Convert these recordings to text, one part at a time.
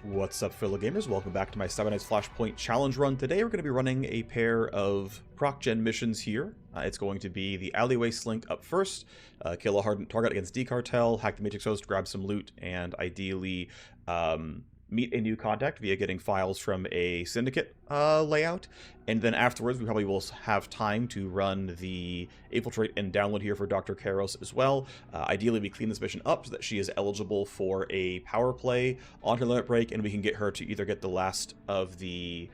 What's up, fellow gamers? Welcome back to my 7 Nights Flashpoint challenge run. Today we're going to be running a pair of Proc-Gen missions here. It's going to be the alleyway slink up first, kill a hardened target against D-Cartel, hack the Matrix host, grab some loot, and ideally meet a new contact via getting files from a syndicate layout. And then afterwards, we probably will have time to run the Infiltrate and download here for Dr. Keros as well. Ideally, we clean this mission up so that she is eligible for a power play on her limit break, and we can get her to either get the last of the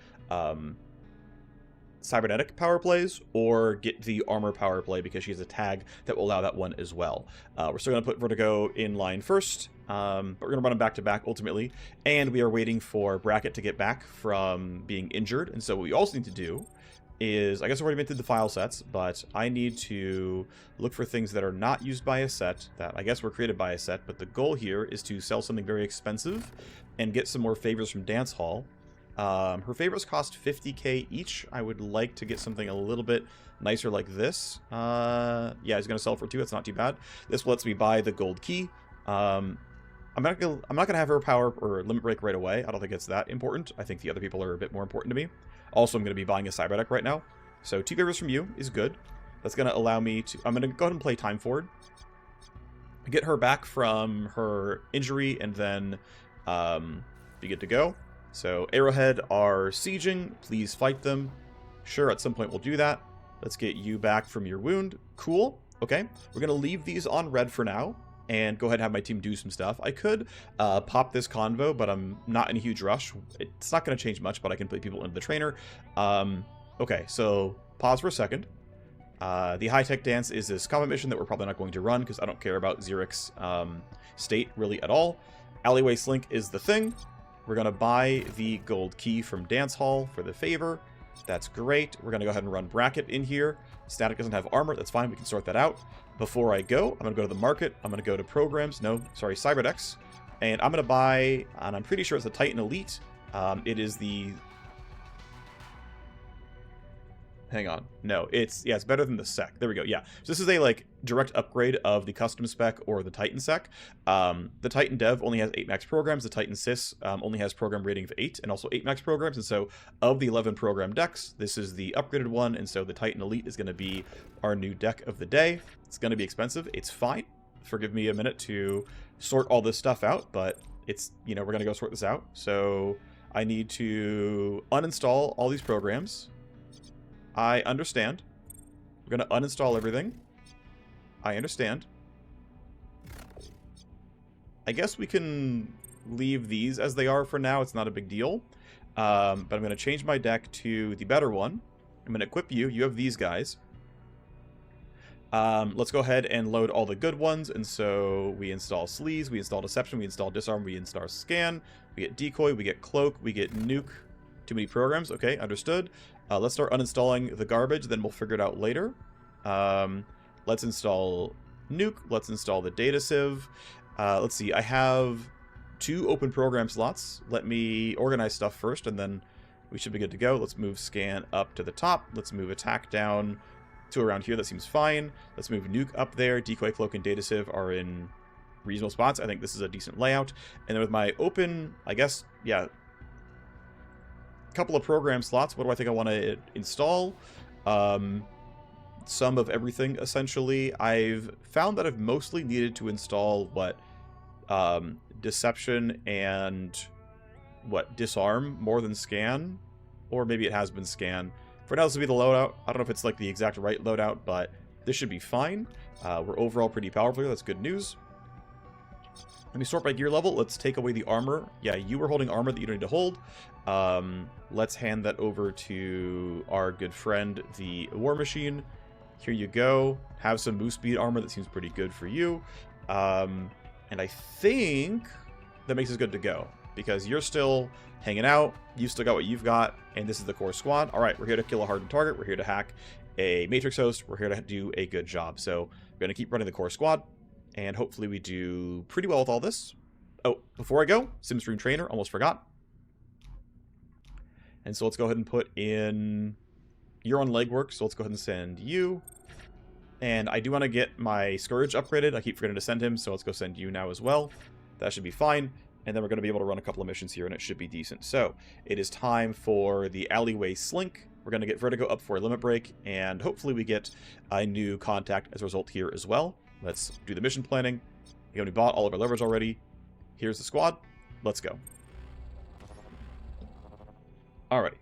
cybernetic power plays or get the armor power play, because she has a tag that will allow that one as well. We're still going to put Vertigo in line first, but we're going to run them back to back ultimately, and we are waiting for Bracket to get back from being injured. And so what we also need to do is, I guess I've already minted the file sets, but I need to look for things that are not used by a set, that I guess were created by a set, but the goal here is to sell something very expensive and get some more favors from Dance Hall. Her favors cost 50k each. I would like to get something a little bit nicer like this. Yeah, he's going to sell for 2. That's not too bad. This lets me buy the gold key. I'm not gonna have her power or limit break right away. I don't think it's that important. I think the other people are a bit more important to me. Also, I'm going to be buying a cyberdeck right now. So 2 favors from you is good. That's going to allow me to... I'm going to go ahead and play Time Forward, get her back from her injury, and then be good to go. So Arrowhead are sieging. Please fight them. Sure, at some point we'll do that. Let's get you back from your wound. Cool. Okay. We're going to leave these on red for now and go ahead and have my team do some stuff. I could pop this convo, but I'm not in a huge rush. It's not going to change much, but I can put people into the trainer. Okay, so pause for a second. The high-tech dance is this combat mission that we're probably not going to run because I don't care about Zurich's state really at all. Alleyway Slink is the thing. We're going to buy the gold key from Dance Hall for the favor. That's great. We're going to go ahead and run Bracket in here. Static doesn't have armor. That's fine. We can sort that out. Before I go, I'm going to go to the market. I'm going to go to programs. No, sorry, cyberdecks. And I'm going to buy, and I'm pretty sure it's the Titan Elite. It is the... Hang on. No, it's better than the sec. There we go. Yeah. So this is a direct upgrade of the custom spec or the Titan sec. The Titan Dev only has 8 max programs. The Titan Sys only has program rating of 8 and also 8 max programs. And so of the 11 program decks, this is the upgraded one. And so the Titan Elite is going to be our new deck of the day. It's going to be expensive. It's fine. Forgive me a minute to sort all this stuff out, but it's, we're going to go sort this out. So I need to uninstall all these programs. I understand. We're going to uninstall everything. I understand. I guess we can leave these as they are for now. It's not a big deal. But I'm going to change my deck to the better one. I'm going to equip you. You have these guys. Let's go ahead and load all the good ones. And so we install Sleaze, we install Deception, we install Disarm, we install Scan, we get Decoy, we get Cloak, we get Nuke. Too many programs. Okay, understood. Let's start uninstalling the garbage, then we'll figure it out later. Let's install Nuke. Let's install the data sieve. Let's see. I have 2 open program slots. Let me organize stuff first, and then we should be good to go. Let's move Scan up to the top. Let's move Attack down to around here. That seems fine. Let's move Nuke up there. Decoy, Cloak, and data sieve are in reasonable spots. I think this is a decent layout. And then with my open, I guess, yeah, couple of program slots. What do I think I want to install? Some of everything, essentially. I've found that I've mostly needed to install Deception and Disarm more than Scan, or maybe it has been Scan. For now, this will be the loadout. I don't know if it's the exact right loadout, but this should be fine. We're overall pretty powerful. That's good news. Let me sort by gear level. Let's take away the armor. Yeah, you were holding armor that you don't need to hold. Let's hand that over to our good friend, the Warmachine. Here you go. Have some boost speed armor. That seems pretty good for you. And I think that makes us good to go, because you're still hanging out. You've still got what you've got, and this is the core squad. All right, we're here to kill a hardened target. We're here to hack a Matrix host. We're here to do a good job. So we're going to keep running the core squad, and hopefully we do pretty well with all this. Oh, before I go, Simstream Trainer, almost forgot. And so let's go ahead and put in... You're on Legwork, so let's go ahead and send you. And I do want to get my Scourge upgraded. I keep forgetting to send him, so let's go send you now as well. That should be fine. and then we're going to be able to run a couple of missions here, and it should be decent. So it is time for the alleyway slink. We're going to get Vertigo up for a limit break, and hopefully we get a new contact as a result here as well. Let's do the mission planning. We bought all of our levers already. Here's the squad. Let's go. Alrighty.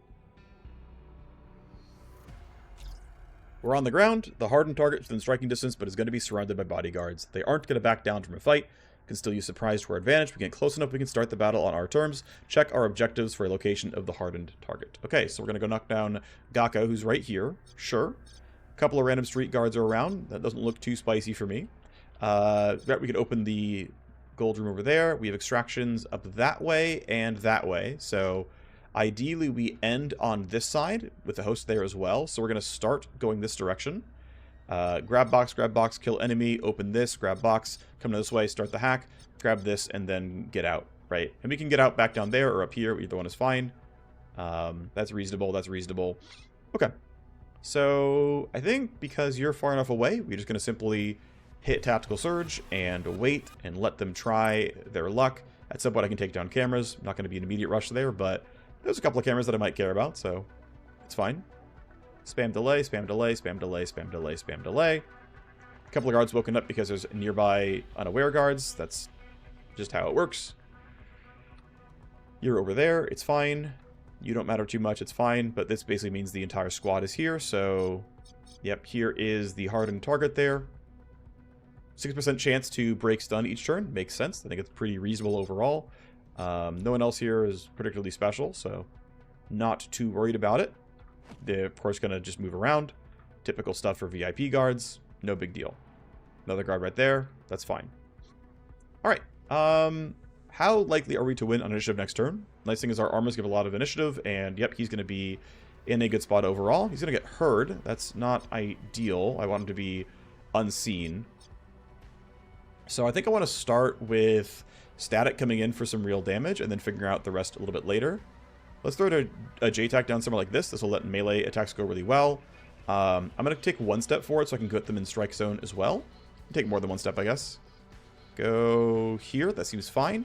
We're on the ground. The hardened target is within striking distance, but is going to be surrounded by bodyguards. They aren't going to back down from a fight. Can still use surprise to our advantage. We get close enough, we can start the battle on our terms. Check our objectives for a location of the hardened target. Okay, so we're going to go knock down Gaka, who's right here. Sure. A couple of random street guards are around. That doesn't look too spicy for me. We can open the gold room over there. We have extractions up that way and that way. So ideally we end on this side with the host there as well. So we're going to start going this direction. Grab box, kill enemy, open this, grab box, come this way, start the hack, grab this, and then get out, right? And we can get out back down there or up here. Either one is fine. That's reasonable. That's reasonable. Okay. So I think because you're far enough away, we're just going to simply hit Tactical Surge and wait and let them try their luck. At some point I can take down cameras. Not going to be an immediate rush there, but there's a couple of cameras that I might care about, so it's fine. Spam delay, spam delay, spam delay, spam delay, spam delay. A couple of guards woken up because there's nearby unaware guards. That's just how it works. You're over there. It's fine. You don't matter too much. It's fine. But this basically means the entire squad is here. So, yep, here is the hardened target there. 6% chance to break stun each turn. Makes sense. I think it's pretty reasonable overall. No one else here is particularly special, so not too worried about it. They're, of course, going to just move around. Typical stuff for VIP guards. No big deal. Another guard right there. That's fine. All right. How likely are we to win on initiative next turn? Nice thing is our armors give a lot of initiative, and yep, he's going to be in a good spot overall. He's going to get heard. That's not ideal. I want him to be unseen. So I think I want to start with static coming in for some real damage, and then figure out the rest a little bit later. Let's throw a J-Tac down somewhere like this. This will let melee attacks go really well. I'm going to take one step forward so I can get them in strike zone as well. Take more than one step, I guess. Go here. That seems fine.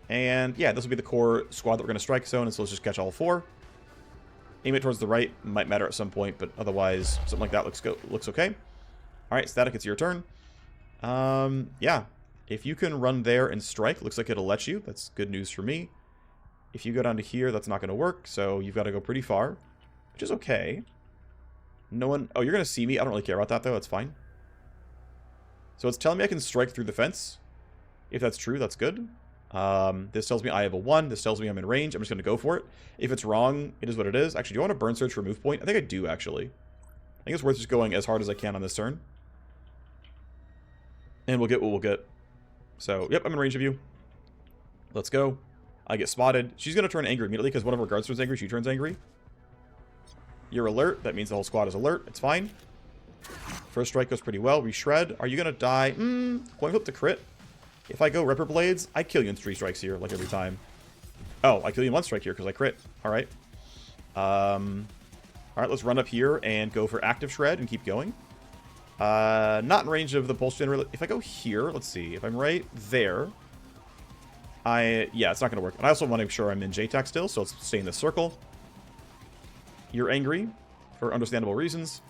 And yeah, this will be the core squad that we're going to strike zone, and so let's just catch all four. Aim it towards the right. Might matter at some point, but otherwise, something like that looks okay. All right, static, it's your turn. Yeah. If you can run there and strike, looks like it'll let you. That's good news for me. If you go down to here, that's not going to work, so you've got to go pretty far, which is okay. No one... Oh, you're going to see me. I don't really care about that, though. That's fine. So it's telling me I can strike through the fence. If that's true, that's good. This tells me I have a 1. This tells me I'm in range. I'm just going to go for it. If it's wrong, it is what it is. Actually, do you want to burn search for move point? I think I do, actually. I think it's worth just going as hard as I can on this turn. And we'll get what we'll get. So, yep, I'm in range of you. Let's go. I get spotted. She's going to turn angry immediately because one of her guards turns angry. She turns angry. You're alert. That means the whole squad is alert. It's fine. First strike goes pretty well. We shred. Are you going to die? Coin flip to crit. If I go Ripper Blades, I kill you in 3 strikes here, like every time. Oh, I kill you in 1 strike here because I crit. All right. All right, let's run up here and go for active shred and keep going. Not in range of the pulse generator. If I go here, let's see. If I'm right there... Yeah, it's not going to work. And I also want to make sure I'm in J-Tac still, so let's stay in this circle. You're angry, for understandable reasons.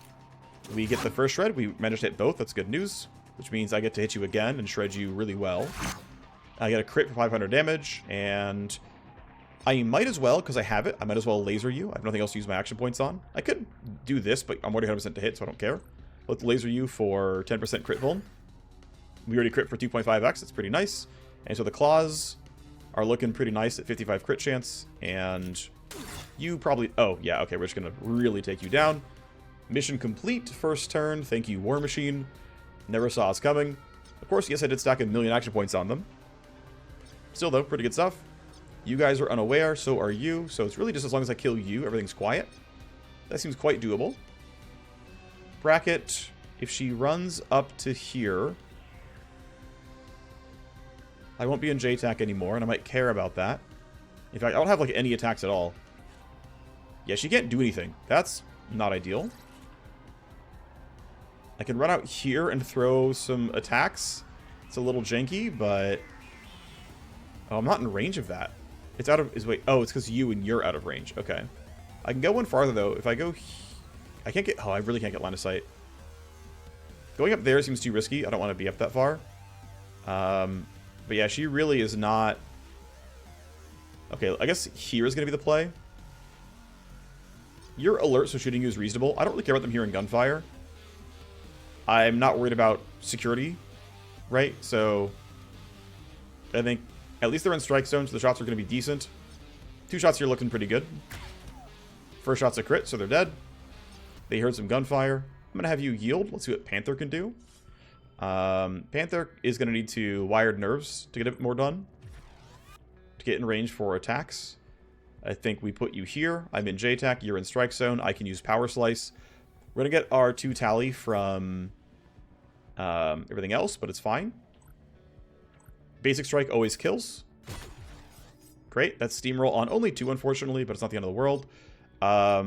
We get the first shred. We managed to hit both. That's good news, which means I get to hit you again and shred you really well. I get a crit for 500 damage, and I might as well, because I have it, I might as well laser you. I have nothing else to use my action points on. I could do this, but I'm already 100% to hit, so I don't care. Let's laser you for 10% crit vuln. We already crit for 2.5x. That's pretty nice. And so the claws are looking pretty nice at 55 crit chance, and you probably... Oh, yeah, okay, we're just going to really take you down. Mission complete, first turn. Thank you, Warmachine. Never saw us coming. Of course, yes, I did stack 1,000,000 action points on them. Still, though, pretty good stuff. You guys are unaware, so are you, so it's really just as long as I kill you, everything's quiet. That seems quite doable. Bracket, if she runs up to here... I won't be in J-Tac anymore, and I might care about that. In fact, I don't have, like, any attacks at all. Yeah, she can't do anything. That's not ideal. I can run out here and throw some attacks. It's a little janky, but... Oh, I'm not in range of that. It's out of... Wait. Oh, it's because you and you're out of range. Okay. I can go one farther, though. If I go... I can't get... Oh, I really can't get line of sight. Going up there seems too risky. I don't want to be up that far. But yeah, she really is not... Okay, I guess here is going to be the play. Your alert, so shooting you is reasonable. I don't really care about them hearing gunfire. I'm not worried about security, right? So I think at least they're in strike zone, so the shots are going to be decent. 2 shots here looking pretty good. First shot's a crit, so they're dead. They heard some gunfire. I'm going to have you yield. Let's see what Panther can do. Panther is going to need to wired nerves to get a bit more done. To get in range for attacks. I think we put you here. I'm in JTAC. You're in strike zone. I can use Power Slice. We're going to get our 2 tally from everything else, but it's fine. Basic strike always kills. Great. That's steamroll on only 2, unfortunately, but it's not the end of the world. I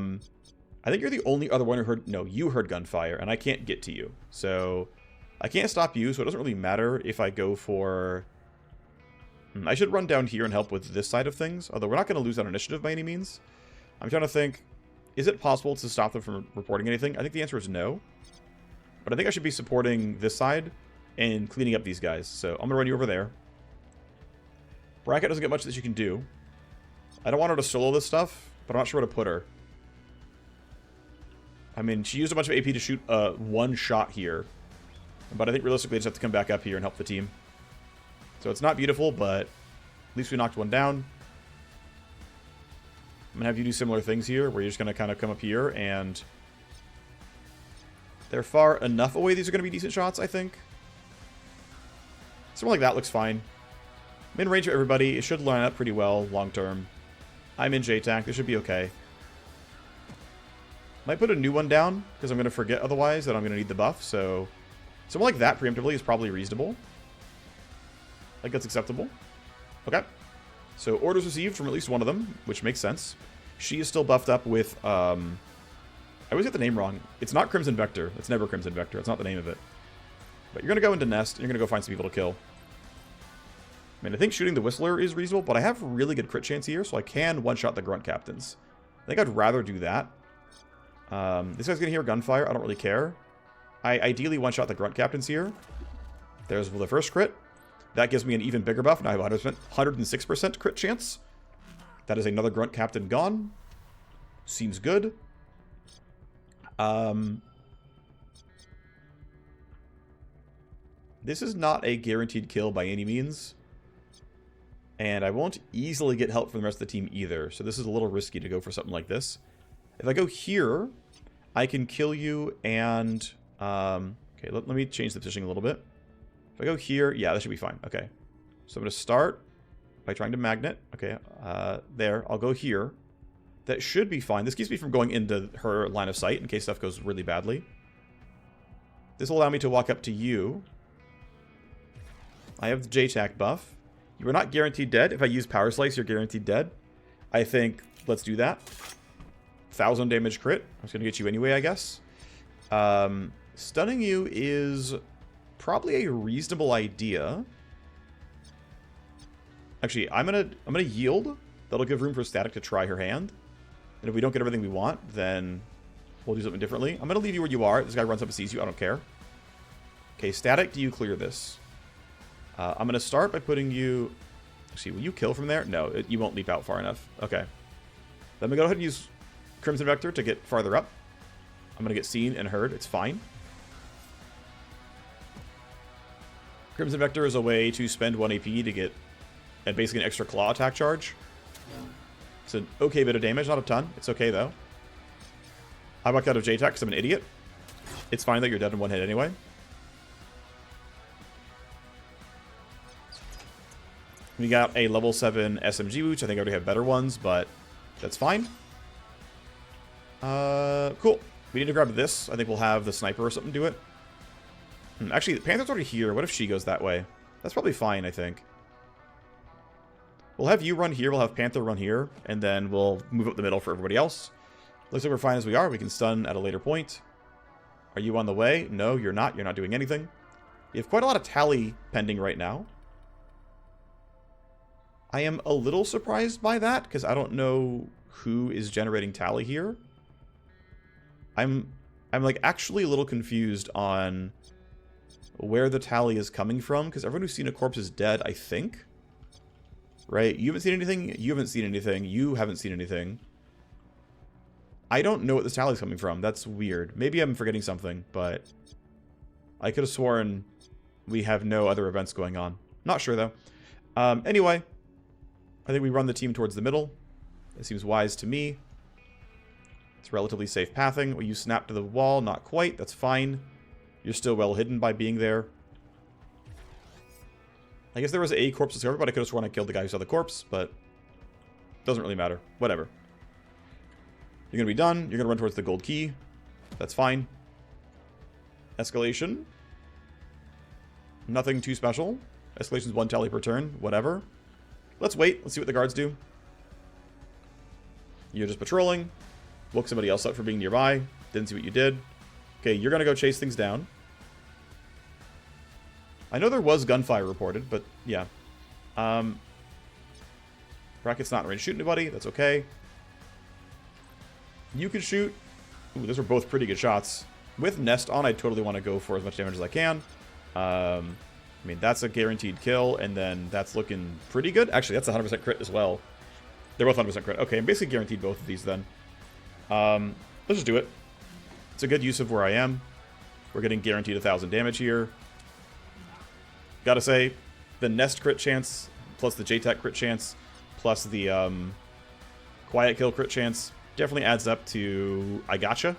think you're the only other one who heard... No, you heard gunfire, and I can't get to you. So I can't stop you, so it doesn't really matter if I go for... I should run down here and help with this side of things, although we're not going to lose on initiative by any means. I'm trying to think, is it possible to stop them from reporting anything? I think the answer is no. But I think I should be supporting this side and cleaning up these guys. So I'm going to run you over there. Bracket doesn't get much that she can do. I don't want her to solo this stuff, but I'm not sure where to put her. I mean, she used a bunch of AP to shoot 1 shot here. But I think realistically, I just have to come back up here and help the team. So it's not beautiful, but at least we knocked 1 down. I'm going to have you do similar things here, where you're just going to kind of come up here, and they're far enough away. These are going to be decent shots, I think. Something like that looks fine. I'm in range of everybody. It should line up pretty well long term. I'm in JTAC. This should be okay. Might put a new one down, because I'm going to forget otherwise that I'm going to need the buff, so something like that preemptively is probably reasonable. Like, that's acceptable. Okay. So, orders received from at least one of them, which makes sense. She is still buffed up with, I always get the name wrong. It's not Crimson Vector. It's never Crimson Vector. It's not the name of it. But you're going to go into Nest, and you're going to go find some people to kill. I mean, I think shooting the Whistler is reasonable, but I have really good crit chance here, so I can one-shot the Grunt Captains. I think I'd rather do that. This guy's going to hear gunfire. I don't really care. I ideally one-shot the Grunt Captains here. There's the first crit. That gives me an even bigger buff. Now I have 106% crit chance. That is another Grunt Captain gone. Seems good. This is not a guaranteed kill by any means. And I won't easily get help from the rest of the team either. So this is a little risky to go for something like this. If I go here, I can kill you and... okay, let me change the positioning a little bit. If I go here, yeah, that should be fine. Okay. So I'm going to start by trying to magnet. Okay, there. I'll go here. That should be fine. This keeps me from going into her line of sight in case stuff goes really badly. This will allow me to walk up to you. I have the JTAC buff. You are not guaranteed dead. If I use Power Slice, you're guaranteed dead. I think, let's do that. 1,000 damage crit. I was going to get you anyway, I guess. Stunning you is... probably a reasonable idea. Actually, I'm gonna yield. That'll give room for Static to try her hand. And if we don't get everything we want, then we'll do something differently. I'm gonna leave you where you are. This guy runs up and sees you. I don't care. Okay, Static, do you clear this? I'm gonna start by putting you... Actually, will you kill from there? No, you won't leap out far enough. Okay. Then we go ahead and use Crimson Vector to get farther up. I'm gonna get seen and heard. It's fine. Crimson Vector is a way to spend 1 AP to get basically an extra claw attack charge. It's an okay bit of damage, not a ton. It's okay, though. I walked out of JTAC because I'm an idiot. It's fine that you're dead in 1 hit anyway. We got a level 7 SMG, which I think I already have better ones, but that's fine. Cool. We need to grab this. I think we'll have the sniper or something do it. Actually, the Panther's already here. What if she goes that way? That's probably fine, I think. We'll have you run here. We'll have Panther run here. And then we'll move up the middle for everybody else. Looks like we're fine as we are. We can stun at a later point. Are you on the way? No, you're not. You're not doing anything. You have quite a lot of tally pending right now. I am a little surprised by that, because I don't know who is generating tally here. I'm like actually a little confused on where the tally is coming from, because everyone who's seen a corpse is dead, I think. Right? You haven't seen anything, you haven't seen anything, you haven't seen anything. I don't know what this tally is coming from. That's weird. Maybe I'm forgetting something, but I could have sworn we have no other events going on. Not sure, though. Anyway, I think we run the team towards the middle. It seems wise to me. It's relatively safe pathing. Will you snap to the wall? Not quite. That's fine. You're still well hidden by being there. I guess there was a corpse discovered, but I could have sworn I killed the guy who saw the corpse, but doesn't really matter. Whatever. You're going to be done. You're going to run towards the gold key. That's fine. Escalation. Nothing too special. Escalation's 1 tally per turn. Whatever. Let's wait. Let's see what the guards do. You're just patrolling. Woke somebody else up for being nearby. Didn't see what you did. Okay, you're going to go chase things down. I know there was gunfire reported, but yeah. Bracket's not ready to shoot anybody. That's okay. You can shoot. Ooh, those are both pretty good shots. With Nest on, I totally want to go for as much damage as I can. I mean, that's a guaranteed kill, and then that's looking pretty good. Actually, that's 100% crit as well. They're both 100% crit. Okay, I'm basically guaranteed both of these then. Let's just do it. It's a good use of where I am. We're getting guaranteed 1,000 damage here. Gotta say, the Nest crit chance, plus the JTAC crit chance, plus the Quiet Kill crit chance, definitely adds up to I gotcha.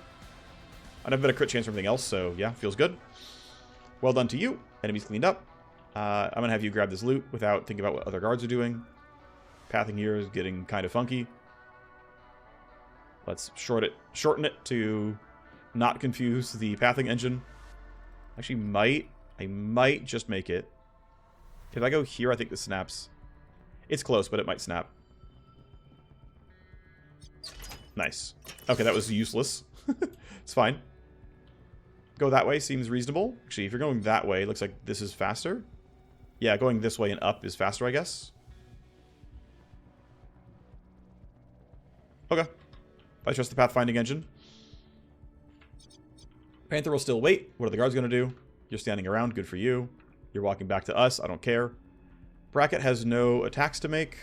I'd have a bit of crit chance for everything else, so yeah, feels good. Well done to you. Enemies cleaned up. I'm going to have you grab this loot without thinking about what other guards are doing. Pathing here is getting kind of funky. Let's shorten it to not confuse the pathing engine. Actually, I might just make it. If I go here, I think this snaps. It's close, but it might snap. Nice. Okay, that was useless. It's fine. Go that way seems reasonable. Actually, if you're going that way, it looks like this is faster. Yeah, going this way and up is faster, I guess. Okay. I trust the pathfinding engine. Panther will still wait. What are the guards going to do? You're standing around. Good for you. You're walking back to us. I don't care. Bracket has no attacks to make.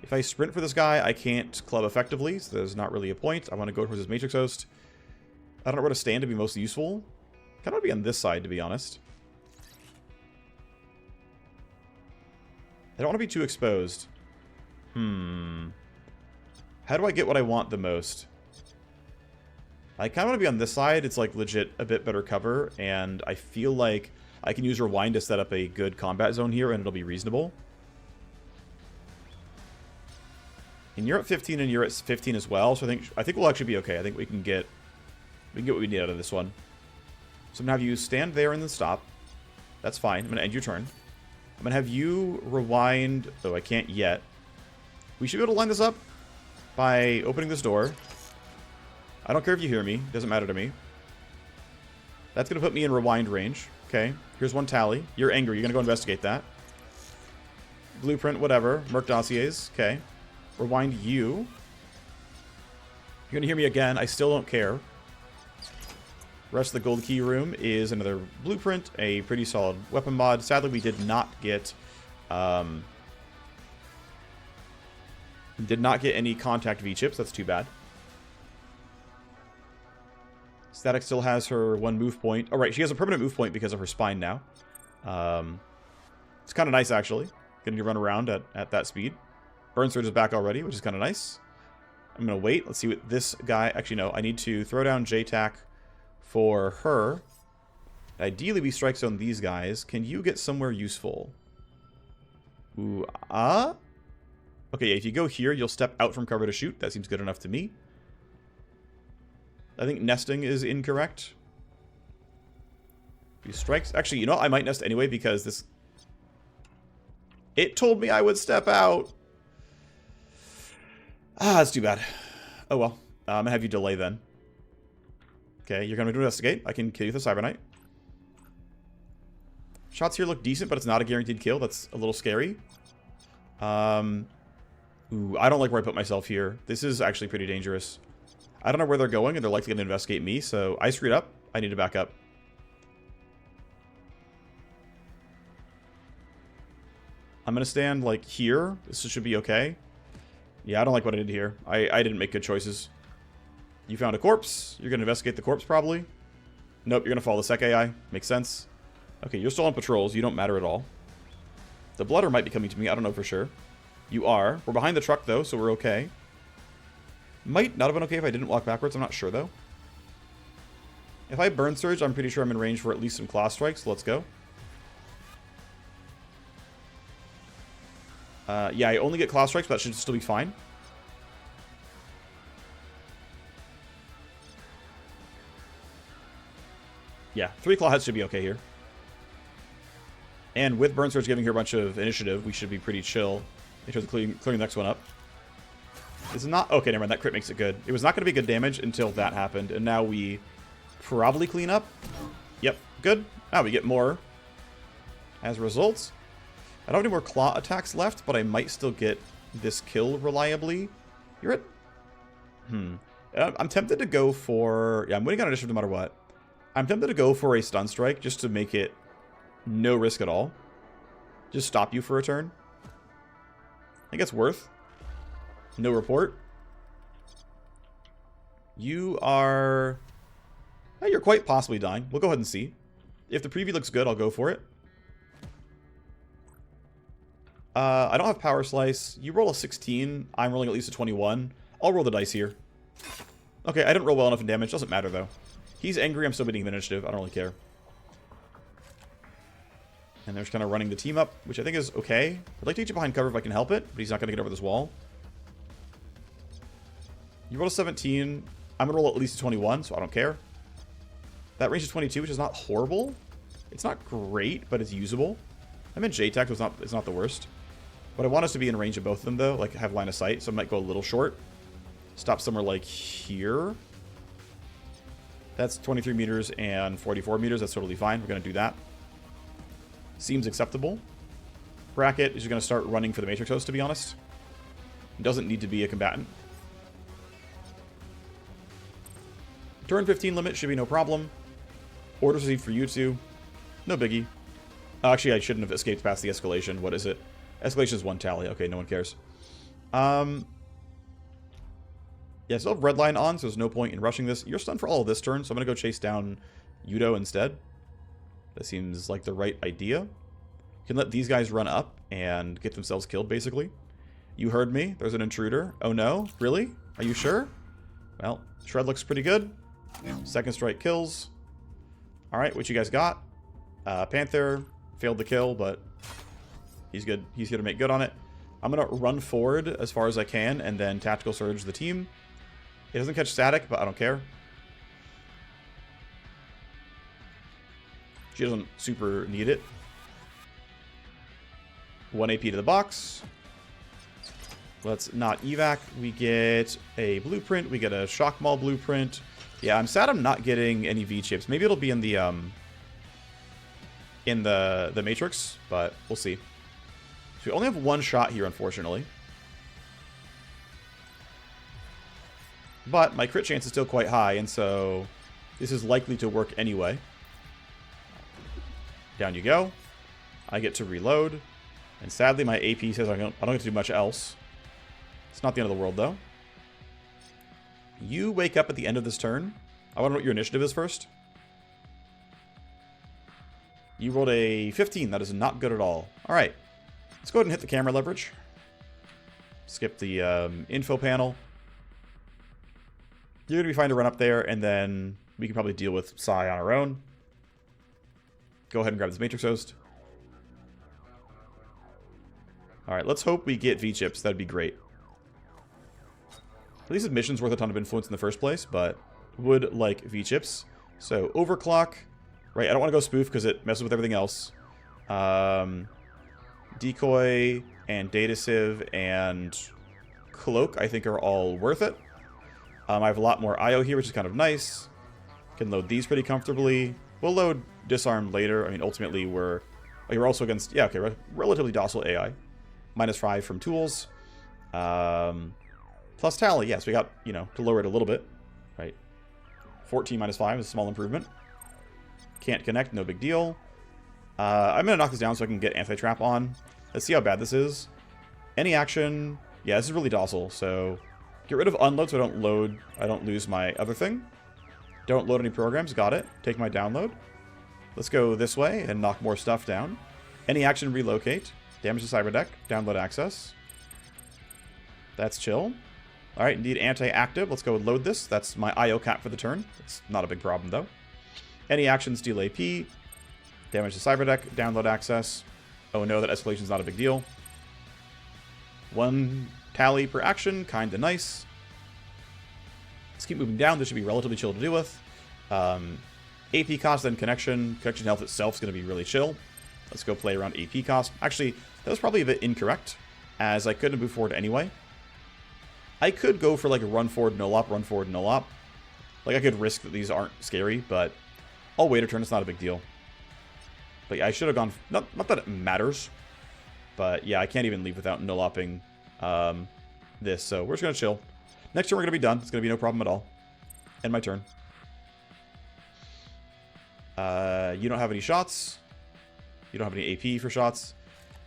If I sprint for this guy, I can't club effectively, so there's not really a point. I want to go towards his Matrix Host. I don't know where to stand to be most useful. Kind of want to be on this side, to be honest. I don't want to be too exposed. How do I get what I want the most? I kind of want to be on this side. It's like legit a bit better cover, and I feel like I can use Rewind to set up a good combat zone here, and it'll be reasonable. And you're at 15, and you're at 15 as well, so I think we'll actually be okay. I think we can get what we need out of this one. So I'm going to have you stand there and then stop. That's fine. I'm going to end your turn. I'm going to have you rewind, though I can't yet. We should be able to line this up by opening this door. I don't care if you hear me. Doesn't matter to me. That's going to put me in rewind range. Okay. Here's one tally. You're angry. You're going to go investigate that. Blueprint, whatever. Merc dossiers. Okay. Rewind you. You're going to hear me again. I still don't care. Rest of the gold key room is another blueprint, a pretty solid weapon mod. Sadly, we did not get any contact V-chips. That's too bad. Static still has her one move point. Oh, right, she has a permanent move point because of her spine now. It's kind of nice, actually, getting to run around at that speed. Burn Surge is back already, which is kind of nice. I'm going to wait. Let's see what this guy... Actually, no, I need to throw down JTAC for her. Ideally, we strike zone these guys. Can you get somewhere useful? Ooh, okay, if you go here, you'll step out from cover to shoot. That seems good enough to me. I think nesting is incorrect. He strikes... Actually, you know, I might nest anyway because this... It told me I would step out. That's too bad. Oh, well. I'm going to have you delay then. Okay, you're going to investigate. I can kill you with a Cyberknight. Shots here look decent, but it's not a guaranteed kill. That's a little scary. Ooh, I don't like where I put myself here. This is actually pretty dangerous. I don't know where they're going, and they're likely going to investigate me, so I screwed up. I need to back up. I'm going to stand, like, here. This should be okay. Yeah, I don't like what I did here. I didn't make good choices. You found a corpse. You're going to investigate the corpse, probably. Nope, you're going to follow the sec AI. Makes sense. Okay, you're still on patrols. You don't matter at all. The blooder might be coming to me. I don't know for sure. You are. We're behind the truck, though, so we're okay. Might not have been okay if I didn't walk backwards. I'm not sure, though. If I burn surge, I'm pretty sure I'm in range for at least some claw strikes. So let's go. Yeah, I only get claw strikes, but that should still be fine. Yeah, 3 claw heads should be okay here. And with burn surge giving her a bunch of initiative, we should be pretty chill in terms of clearing the next one up. This is not... Okay, never mind. That crit makes it good. It was not going to be good damage until that happened. And now we probably clean up. Yep, good. Now we get more as a result. I don't have any more claw attacks left, but I might still get this kill reliably. You're at... I'm tempted to go for... Yeah, I'm winning on initiative no matter what. I'm tempted to go for a stun strike just to make it no risk at all. Just stop you for a turn. I think it's worth. No report. You are... Hey, you're quite possibly dying. We'll go ahead and see. If the preview looks good, I'll go for it. I don't have Power Slice. You roll a 16. I'm rolling at least a 21. I'll roll the dice here. Okay, I didn't roll well enough in damage. Doesn't matter, though. He's angry. I'm still beating him in initiative. I don't really care. And they're just kind of running the team up, which I think is okay. I'd like to get you behind cover if I can help it, but he's not going to get over this wall. You roll a 17. I'm going to roll at least a 21, so I don't care. That range is 22, which is not horrible. It's not great, but it's usable. I meant J-Tech was it's not the worst. But I want us to be in range of both of them, though. Like, have line of sight, so I might go a little short. Stop somewhere like here. That's 23 meters and 44 meters. That's totally fine. We're going to do that. Seems acceptable. Bracket is just going to start running for the Matrix host, to be honest. Doesn't need to be a combatant. Turn 15 limit should be no problem. Orders received for you two. No biggie. Actually, I shouldn't have escaped past the escalation. What is it? Escalation is 1 tally. Okay, no one cares. Yeah, still have red line on, so there's no point in rushing this. You're stunned for all of this turn, so I'm going to go chase down Yudo instead. That seems like the right idea. You can let these guys run up and get themselves killed, basically. You heard me. There's an intruder. Oh no? Really? Are you sure? Well, Shred looks pretty good. Second strike kills. Alright, what you guys got? Panther failed the kill, but he's good. He's here to make good on it. I'm going to run forward as far as I can and then tactical surge the team. It doesn't catch static, but I don't care. She doesn't super need it. 1 AP to the box. Let's not evac. We get a blueprint. We get a shock maul blueprint. Yeah, I'm sad I'm not getting any V-chips. Maybe it'll be in the Matrix, but we'll see. So we only have 1 shot here, unfortunately. But my crit chance is still quite high, and so this is likely to work anyway. Down you go. I get to reload. And sadly, my AP says I don't get to do much else. It's not the end of the world, though. You wake up at the end of this turn. I want to know what your initiative is first. You rolled a 15. That is not good at all. All right. Let's go ahead and hit the camera leverage. Skip the info panel. You're going to be fine to run up there, and then we can probably deal with Psy on our own. Go ahead and grab this Matrix host. Alright, let's hope we get V-chips. That'd be great. At least admission's worth a ton of influence in the first place, but would like V-chips. So, overclock. Right, I don't want to go spoof because it messes with everything else. Decoy and data sieve and cloak, I think, are all worth it. I have a lot more IO here, which is kind of nice. Can load these pretty comfortably. We'll load disarm later. I mean, ultimately, we're also against... Yeah, okay, relatively docile AI. -5 from tools. Plus tally, yes, we got, you know, to lower it a little bit, right? 14 -5 is a small improvement. Can't connect, no big deal. I'm going to knock this down so I can get anti-trap on. Let's see how bad this is. Any action, yeah, this is really docile, so get rid of unload so I don't lose my other thing. Don't load any programs, got it. Take my download. Let's go this way and knock more stuff down. Any action, relocate. Damage to cyberdeck, download access. That's chill. Alright, need anti-active. Let's go load this. That's my IO cap for the turn. It's not a big problem, though. Any actions, deal AP. Damage to cyberdeck, download access. Oh no, that escalation's not a big deal. 1 tally per action, kinda nice. Let's keep moving down. This should be relatively chill to deal with. AP cost, then connection. Connection health itself is going to be really chill. Let's go play around AP cost. Actually, that was probably a bit incorrect, as I couldn't move forward anyway. I could go for like a run forward, no op, run forward, no op. Like I could risk that these aren't scary, but I'll wait a turn. It's not a big deal. But yeah, I should have gone... Not that it matters, but yeah, I can't even leave without no-lopping this, so we're just going to chill. Next turn we're going to be done. It's going to be no problem at all. End my turn. You don't have any shots. You don't have any AP for shots.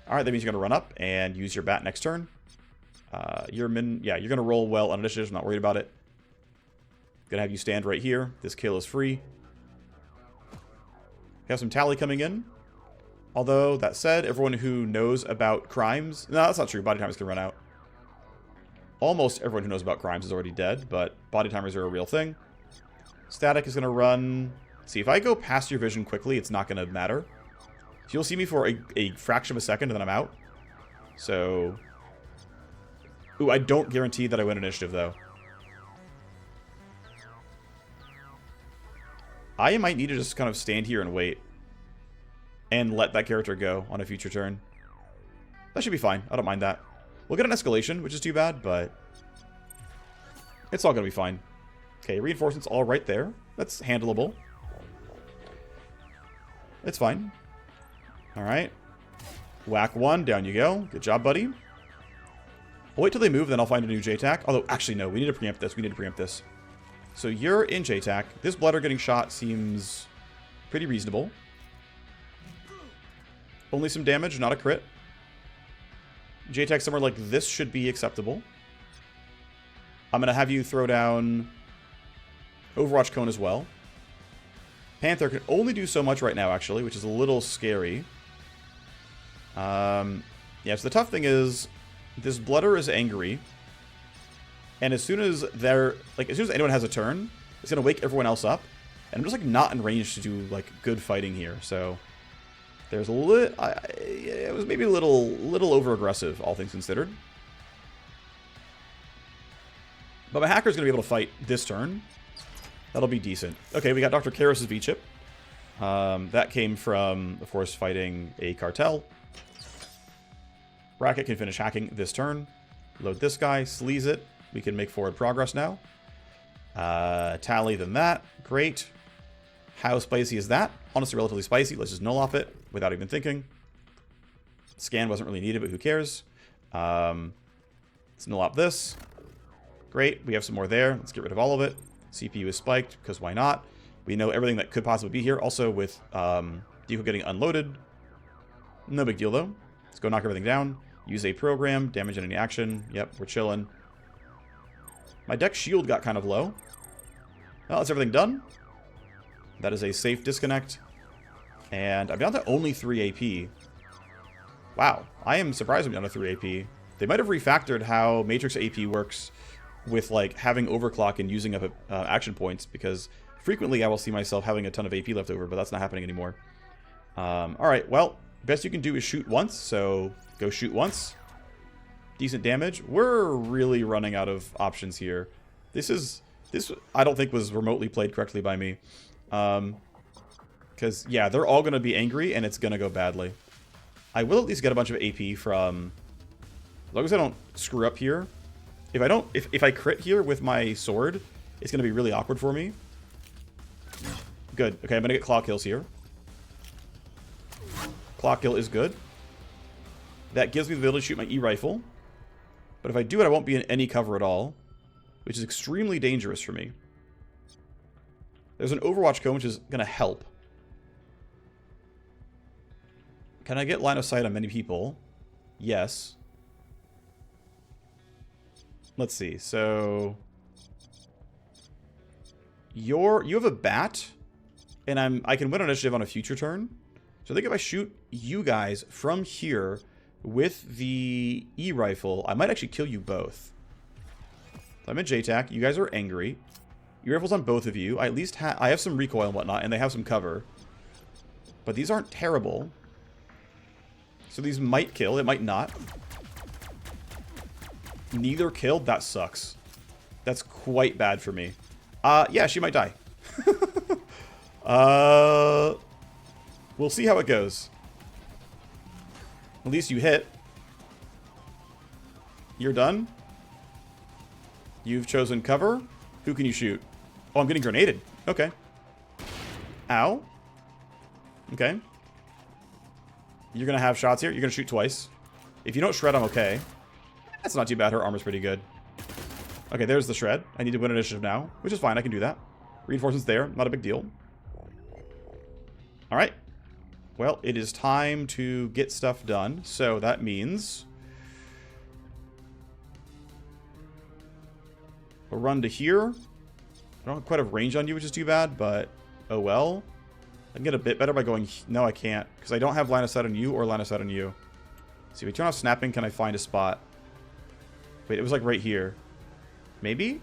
Alright, that means you're going to run up and use your bat next turn. You're going to roll well on initiative. I'm not worried about it. Gonna have you stand right here. This kill is free. We have some tally coming in. Although, that said, everyone who knows about crimes... No, that's not true. Body timers can run out. Almost everyone who knows about crimes is already dead, but body timers are a real thing. Static is going to run... See, if I go past your vision quickly, it's not going to matter. You'll see me for a fraction of a second, and then I'm out. So... Ooh, I don't guarantee that I win initiative, though. I might need to just kind of stand here and wait. And let that character go on a future turn. That should be fine. I don't mind that. We'll get an escalation, which is too bad, but... It's all going to be fine. Okay, reinforcements all right there. That's handleable. It's fine. Alright. Whack 1, down you go. Good job, buddy. I'll wait till they move, then I'll find a new JTAC. Although, actually, no. We need to preempt this. We need to preempt this. So you're in JTAC. This Blooder getting shot seems pretty reasonable. Only some damage, not a crit. JTAC somewhere like this should be acceptable. I'm going to have you throw down Overwatch Cone as well. Panther can only do so much right now, actually, which is a little scary. Yeah, so the tough thing is, this Blooder is angry. And as soon as anyone has a turn, it's going to wake everyone else up. And I'm just, like, not in range to do, like, good fighting here. So, there's a little... it was maybe a little over-aggressive, all things considered. But my hacker's going to be able to fight this turn. That'll be decent. Okay, we got Dr. Keros' V-chip. That came from, of course, fighting a cartel. Racket can finish hacking this turn. Load this guy, sleaze it. We can make forward progress now. Tally than that. Great. How spicy is that? Honestly, relatively spicy. Let's just null-op it without even thinking. Scan wasn't really needed, but who cares? Let's null-op this. Great. We have some more there. Let's get rid of all of it. CPU is spiked, because why not? We know everything that could possibly be here. Also, with Deco getting unloaded. No big deal, though. Let's go knock everything down. Use a program. Damage in any action. Yep, we're chilling. My deck shield got kind of low. Well, that's everything done. That is a safe disconnect. And I'm down to only 3 AP. Wow, I am surprised I'm down to 3 AP. They might have refactored how Matrix AP works with, like, having overclock and using up action points, because frequently I will see myself having a ton of AP left over, but that's not happening anymore. Alright, well, best you can do is shoot once, so go shoot once. Decent damage. We're really running out of options here. This I don't think was remotely played correctly by me. Because, yeah, they're all going to be angry, and it's going to go badly. I will at least get a bunch of AP from... As long as I don't screw up here. If I crit here with my sword, it's going to be really awkward for me. Good. Okay, I'm going to get claw kills here. Claw kill is good. That gives me the ability to shoot my E-rifle. But if I do it, I won't be in any cover at all, which is extremely dangerous for me. There's an Overwatch cone, which is going to help. Can I get line of sight on many people? Yes. Let's see. So you have a bat, and I can win initiative on a future turn. So I think if I shoot you guys from here with the E-rifle, I might actually kill you both. So I'm in JTAC. You guys are angry. E-rifle's on both of you. I at least I have some recoil and whatnot, and they have some cover. But these aren't terrible. So these might kill. It might not. Neither killed? That sucks. That's quite bad for me. Yeah, she might die. We'll see how it goes. At least you hit. You're done. You've chosen cover. Who can you shoot? Oh, I'm getting grenaded. Okay. Ow. Okay. You're going to have shots here. You're going to shoot twice. If you don't shred, I'm okay. That's not too bad. Her armor's pretty good. Okay, there's the shred. I need to win initiative now, which is fine. I can do that. Reinforcements there. Not a big deal. All right. Well, it is time to get stuff done. So that means we'll run to here. I don't quite have range on you, which is too bad, but oh well. I can get a bit better by going... No, I can't, because I don't have line of sight on you or line of sight on you. See, if we turn off snapping, can I find a spot? Wait, it was like right here. Maybe?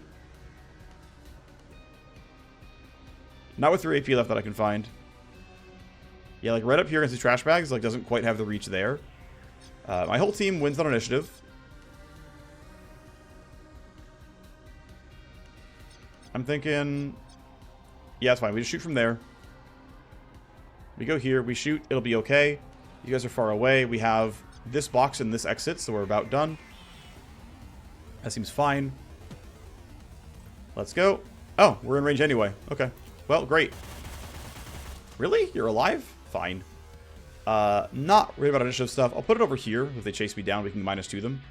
Not with 3 AP left that I can find. Yeah, like right up here against these trash bags, like doesn't quite have the reach there. My whole team wins on initiative. I'm thinking... Yeah, it's fine. We just shoot from there. We go here. We shoot. It'll be okay. You guys are far away. We have this box and this exit, so we're about done. That seems fine. Let's go. Oh, we're in range anyway. Okay. Well, great. Really? You're alive? Fine. Not worried about initiative stuff. I'll put it over here. If they chase me down, we can -2 them.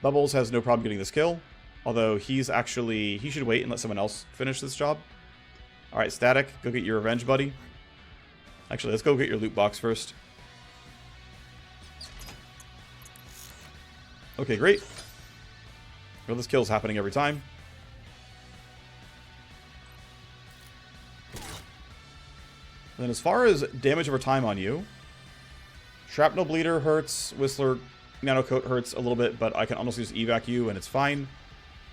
Bubbles has no problem getting this kill. Although he's actually... He should wait and let someone else finish this job. Alright, Static. Go get your revenge, buddy. Actually, let's go get your loot box first. Okay, great. Well, this kill's happening every time. And then as far as damage over time on you, Shrapnel Bleeder hurts, Whistler Nano Coat hurts a little bit, but I can honestly just evac you and it's fine.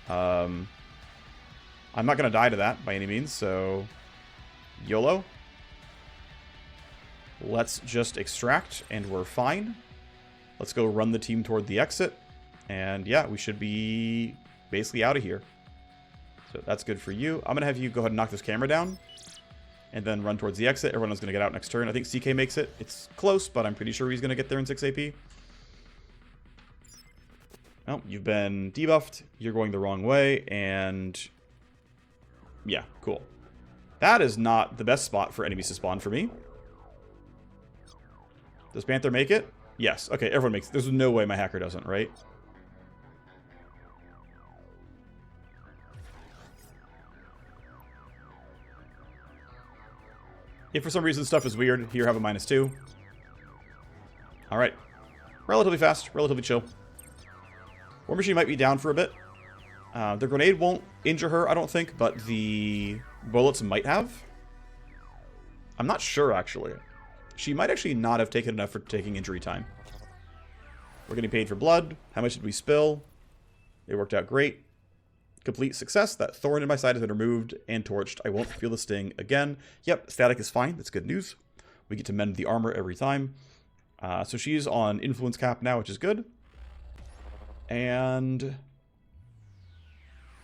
I'm not going to die to that by any means, so YOLO. Let's just extract and we're fine. Let's go run the team toward the exit. And yeah, we should be basically out of here. So that's good for you. I'm going to have you go ahead and knock this camera down. And then run towards the exit. Everyone's going to get out next turn. I think CK makes it. It's close, but I'm pretty sure he's going to get there in 6 AP. Oh, you've been debuffed. You're going the wrong way. And yeah, cool. That is not the best spot for enemies to spawn for me. Does Panther make it? Yes. Okay, everyone makes it. There's no way my hacker doesn't, right? If for some reason stuff is weird, here have a -2. Alright. Relatively fast, relatively chill. Warmachine might be down for a bit. The grenade won't injure her, I don't think, but the bullets might have. I'm not sure, actually. She might actually not have taken enough for taking injury time. We're getting paid for blood. How much did we spill? It worked out great. Complete success. That thorn in my side has been removed and torched. I won't feel the sting again. Yep, static is fine. That's good news. We get to mend the armor every time. So she's on influence cap now, which is good. And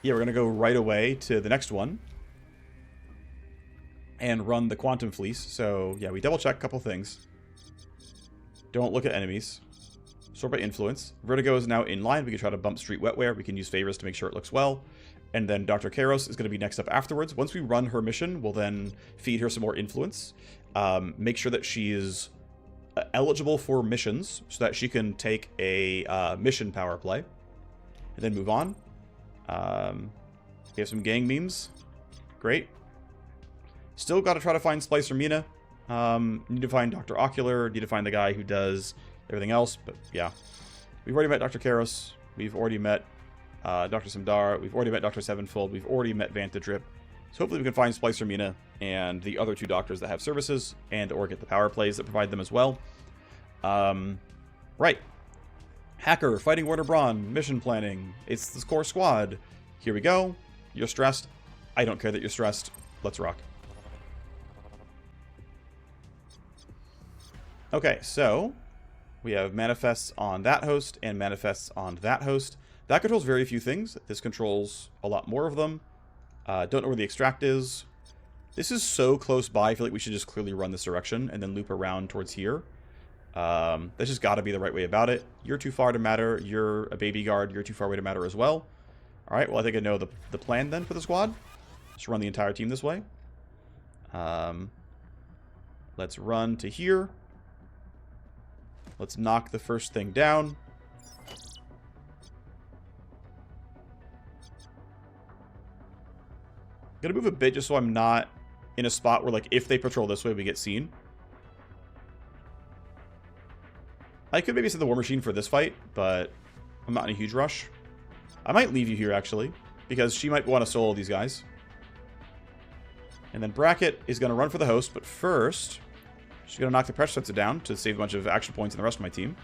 yeah, we're going to go right away to the next one and run the Quantum Fleece. So yeah, we double check a couple things. Don't look at enemies. Sort by influence. Vertigo is now in line. We can try to bump Street Wetware. We can use favors to make sure it looks well. And then Dr. Keros is going to be next up afterwards. Once we run her mission, we'll then feed her some more influence. Make sure that she's eligible for missions so that she can take a mission power play. And then move on. We have some gang memes. Great. Still got to try to find Splicer Mina. Need to find Dr. Ocular. Need to find the guy who does everything else. But yeah. We've already met Dr. Keros. We've already met Dr. Samdara. We've already met Dr. Sevenfold. We've already met Vantadrip. So hopefully we can find Splicer Mina and the other 2 doctors that have services and or get the power plays that provide them as well. Right. Hacker, fighting Warner-Braun, mission planning. It's this core squad. Here we go. You're stressed. I don't care that you're stressed. Let's rock. Okay, so we have manifests on that host and manifests on that host. That controls very few things. This controls a lot more of them. Don't know where the extract is. This is so close by. I feel like we should just clearly run this direction and then loop around towards here. That's just got to be the right way about it. You're too far to matter. You're a baby guard. You're too far away to matter as well. All right, well, I think I know the plan then for the squad. Just run the entire team this way. Let's run to here. Let's knock the first thing down. I'm going to move a bit just so I'm not in a spot where, like, if they patrol this way, we get seen. I could maybe set the Warmachine for this fight, but I'm not in a huge rush. I might leave you here, actually, because she might want to solo these guys. And then Bracket is going to run for the host, but first, she's going to knock the pressure sensor down to save a bunch of action points in the rest of my team.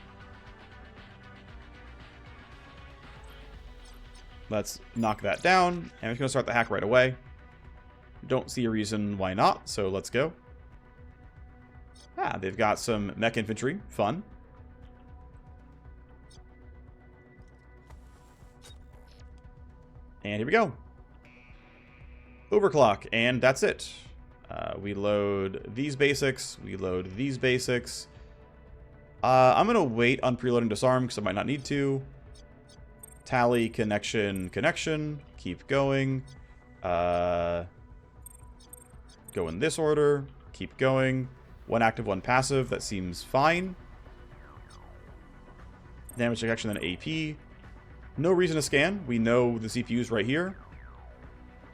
Let's knock that down, and we're going to start the hack right away. Don't see a reason why not, so let's go. Ah, they've got some mech infantry. Fun. And here we go. Overclock, and that's it. We load these basics. We load these basics. I'm going to wait on preloading disarm because I might not need to. Tally, connection, connection. Keep going. Go in this order. Keep going. 1 active, 1 passive. That seems fine. Damage detection, then AP. No reason to scan. We know the CPU's right here.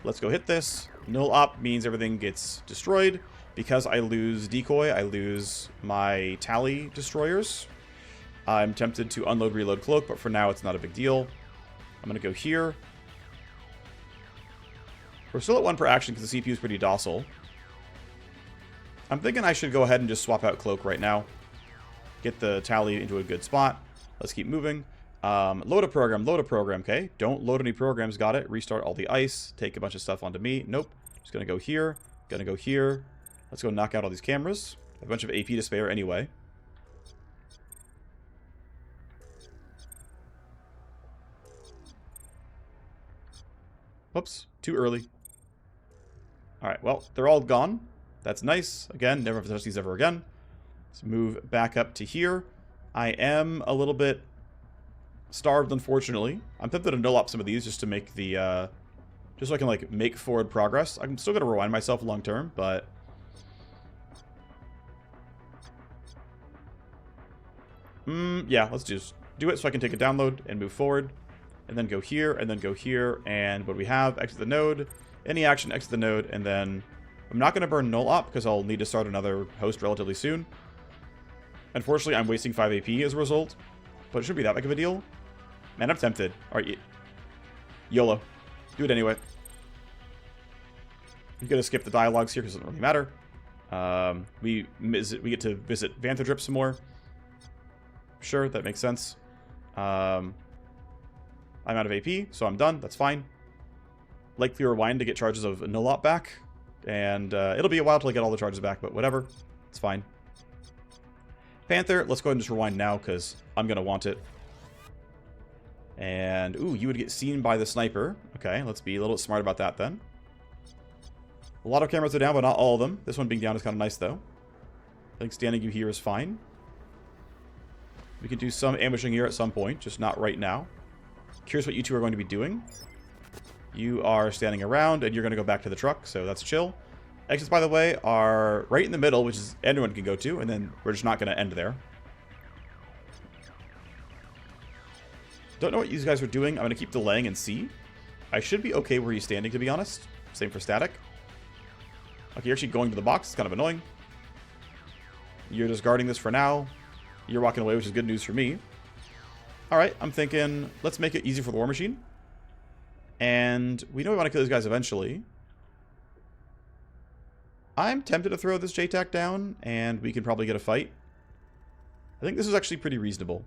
Let's go hit this. Null op means everything gets destroyed. Because I lose decoy, I lose my tally destroyers. I'm tempted to unload, reload, cloak, but for now it's not a big deal. I'm going to go here. We're still at 1 per action because the CPU is pretty docile. I'm thinking I should go ahead and just swap out cloak right now. Get the tally into a good spot. Let's keep moving. Load a program, okay? Don't load any programs, got it. Restart all the ice, take a bunch of stuff onto me. Nope. Just gonna go here, gonna go here. Let's go knock out all these cameras. A bunch of AP to spare anyway. Whoops, too early. Alright, well, they're all gone. That's nice. Again, never have to touch these ever again. Let's move back up to here. I am a little bit starved, unfortunately. I'm tempted to null up some of these just to make the, just so I can, like, make forward progress. I'm still going to rewind myself long term, but yeah, let's just do it so I can take a download and move forward. And then go here, and then go here, and what do we have? Exit the node. Any action, exit the node, and then I'm not going to burn null op because I'll need to start another host relatively soon. Unfortunately, I'm wasting 5 AP as a result, but it shouldn't be that big of a deal. Man, I'm tempted. Alright, YOLO. Do it anyway. I'm going to skip the dialogues here because it doesn't really matter. We get to visit Vantadrip some more. Sure, that makes sense. I'm out of AP, so I'm done. That's fine. Likely rewind to get charges of null op back. And it'll be a while till I get all the charges back, but whatever. It's fine. Panther, let's go ahead and just rewind now because I'm going to want it. And, ooh, you would get seen by the sniper. Okay, let's be a little smart about that then. A lot of cameras are down, but not all of them. This one being down is kind of nice, though. I think standing you here is fine. We can do some ambushing here at some point, just not right now. Curious what you two are going to be doing. You are standing around, and you're going to go back to the truck, so that's chill. Exits, by the way, are right in the middle, which is anyone can go to, and then we're just not going to end there. Don't know what these guys are doing. I'm going to keep delaying and see. I should be okay where he's standing, to be honest. Same for static. Okay, you're actually going to the box. It's kind of annoying. You're just guarding this for now. You're walking away, which is good news for me. Alright, I'm thinking, let's make it easy for the Warmachine. And we know we want to kill these guys eventually. I'm tempted to throw this JTAC down, and we can probably get a fight. I think this is actually pretty reasonable.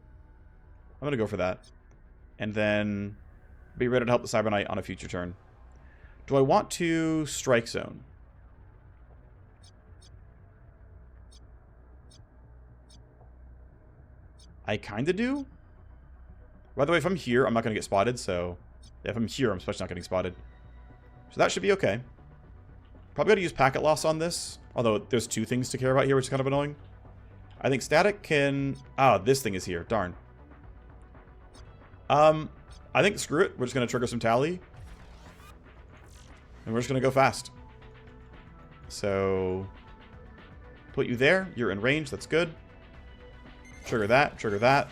I'm going to go for that. And then be ready to help the Cyber Knight on a future turn. Do I want to strike zone? I kind of do. By the way, if I'm here, I'm not going to get spotted, so... if I'm here, I'm especially not getting spotted. So that should be okay. Probably got to use packet loss on this, although there's two things to care about here, which is kind of annoying. I think static can... ah, this thing is here. Darn. I think screw it. We're just going to trigger some tally. And we're just going to go fast. So... put you there. You're in range. That's good. Trigger that. Trigger that.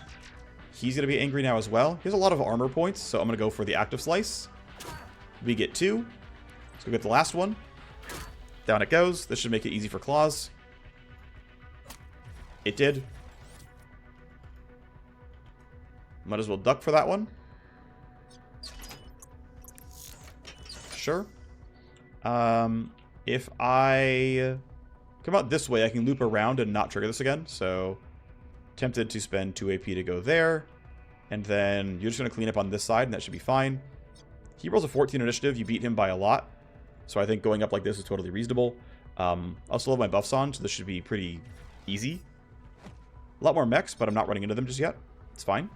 He's going to be angry now as well. He has a lot of armor points, so I'm going to go for the active slice. We get 2. Let's go get the last one. Down it goes. This should make it easy for claws. It did. Might as well duck for that one. Sure. If I come out this way, I can loop around and not trigger this again. So, tempted to spend 2 AP to go there. And then you're just going to clean up on this side, and that should be fine. He rolls a 14 initiative. You beat him by a lot. So I think going up like this is totally reasonable. I'll still have my buffs on, so this should be pretty easy. A lot more mechs, but I'm not running into them just yet. It's fine.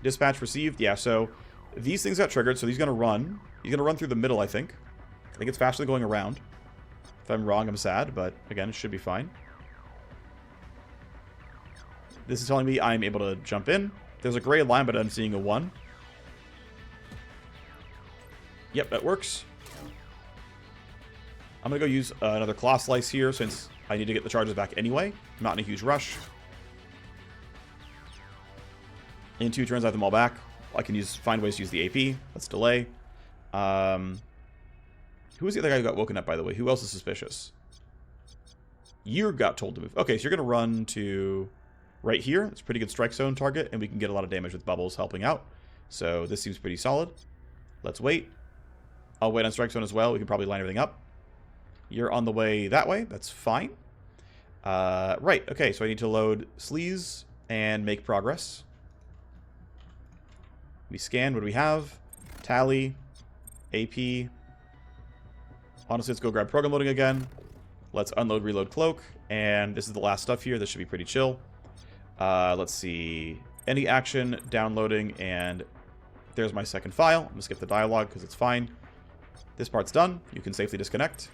Dispatch received. Yeah, so these things got triggered, so he's going to run. He's going to run through the middle, I think. I think it's faster than going around. If I'm wrong, I'm sad, but again, it should be fine. This is telling me I'm able to jump in. There's a gray line, but I'm seeing a 1. Yep, that works. I'm going to go use another claw slice here, since I need to get the charges back anyway. I'm not in a huge rush. In 2 turns, I have them all back. I can find ways to use the AP. Let's delay. Who was the other guy who got woken up, by the way? Who else is suspicious? You got told to move. Okay, so you're going to run to right here. It's a pretty good strike zone target, and we can get a lot of damage with bubbles helping out. So this seems pretty solid. Let's wait. I'll wait on strike zone as well. We can probably line everything up. You're on the way that way. That's fine. Right. Okay, so I need to load sleaze and make progress. We scan. What do we have? Tally. AP. Honestly, let's go grab program loading again. Let's unload, reload, cloak. And this is the last stuff here. This should be pretty chill. Let's see. Any action, downloading, and there's my second file. I'm going to skip the dialogue because it's fine. This part's done. You can safely disconnect.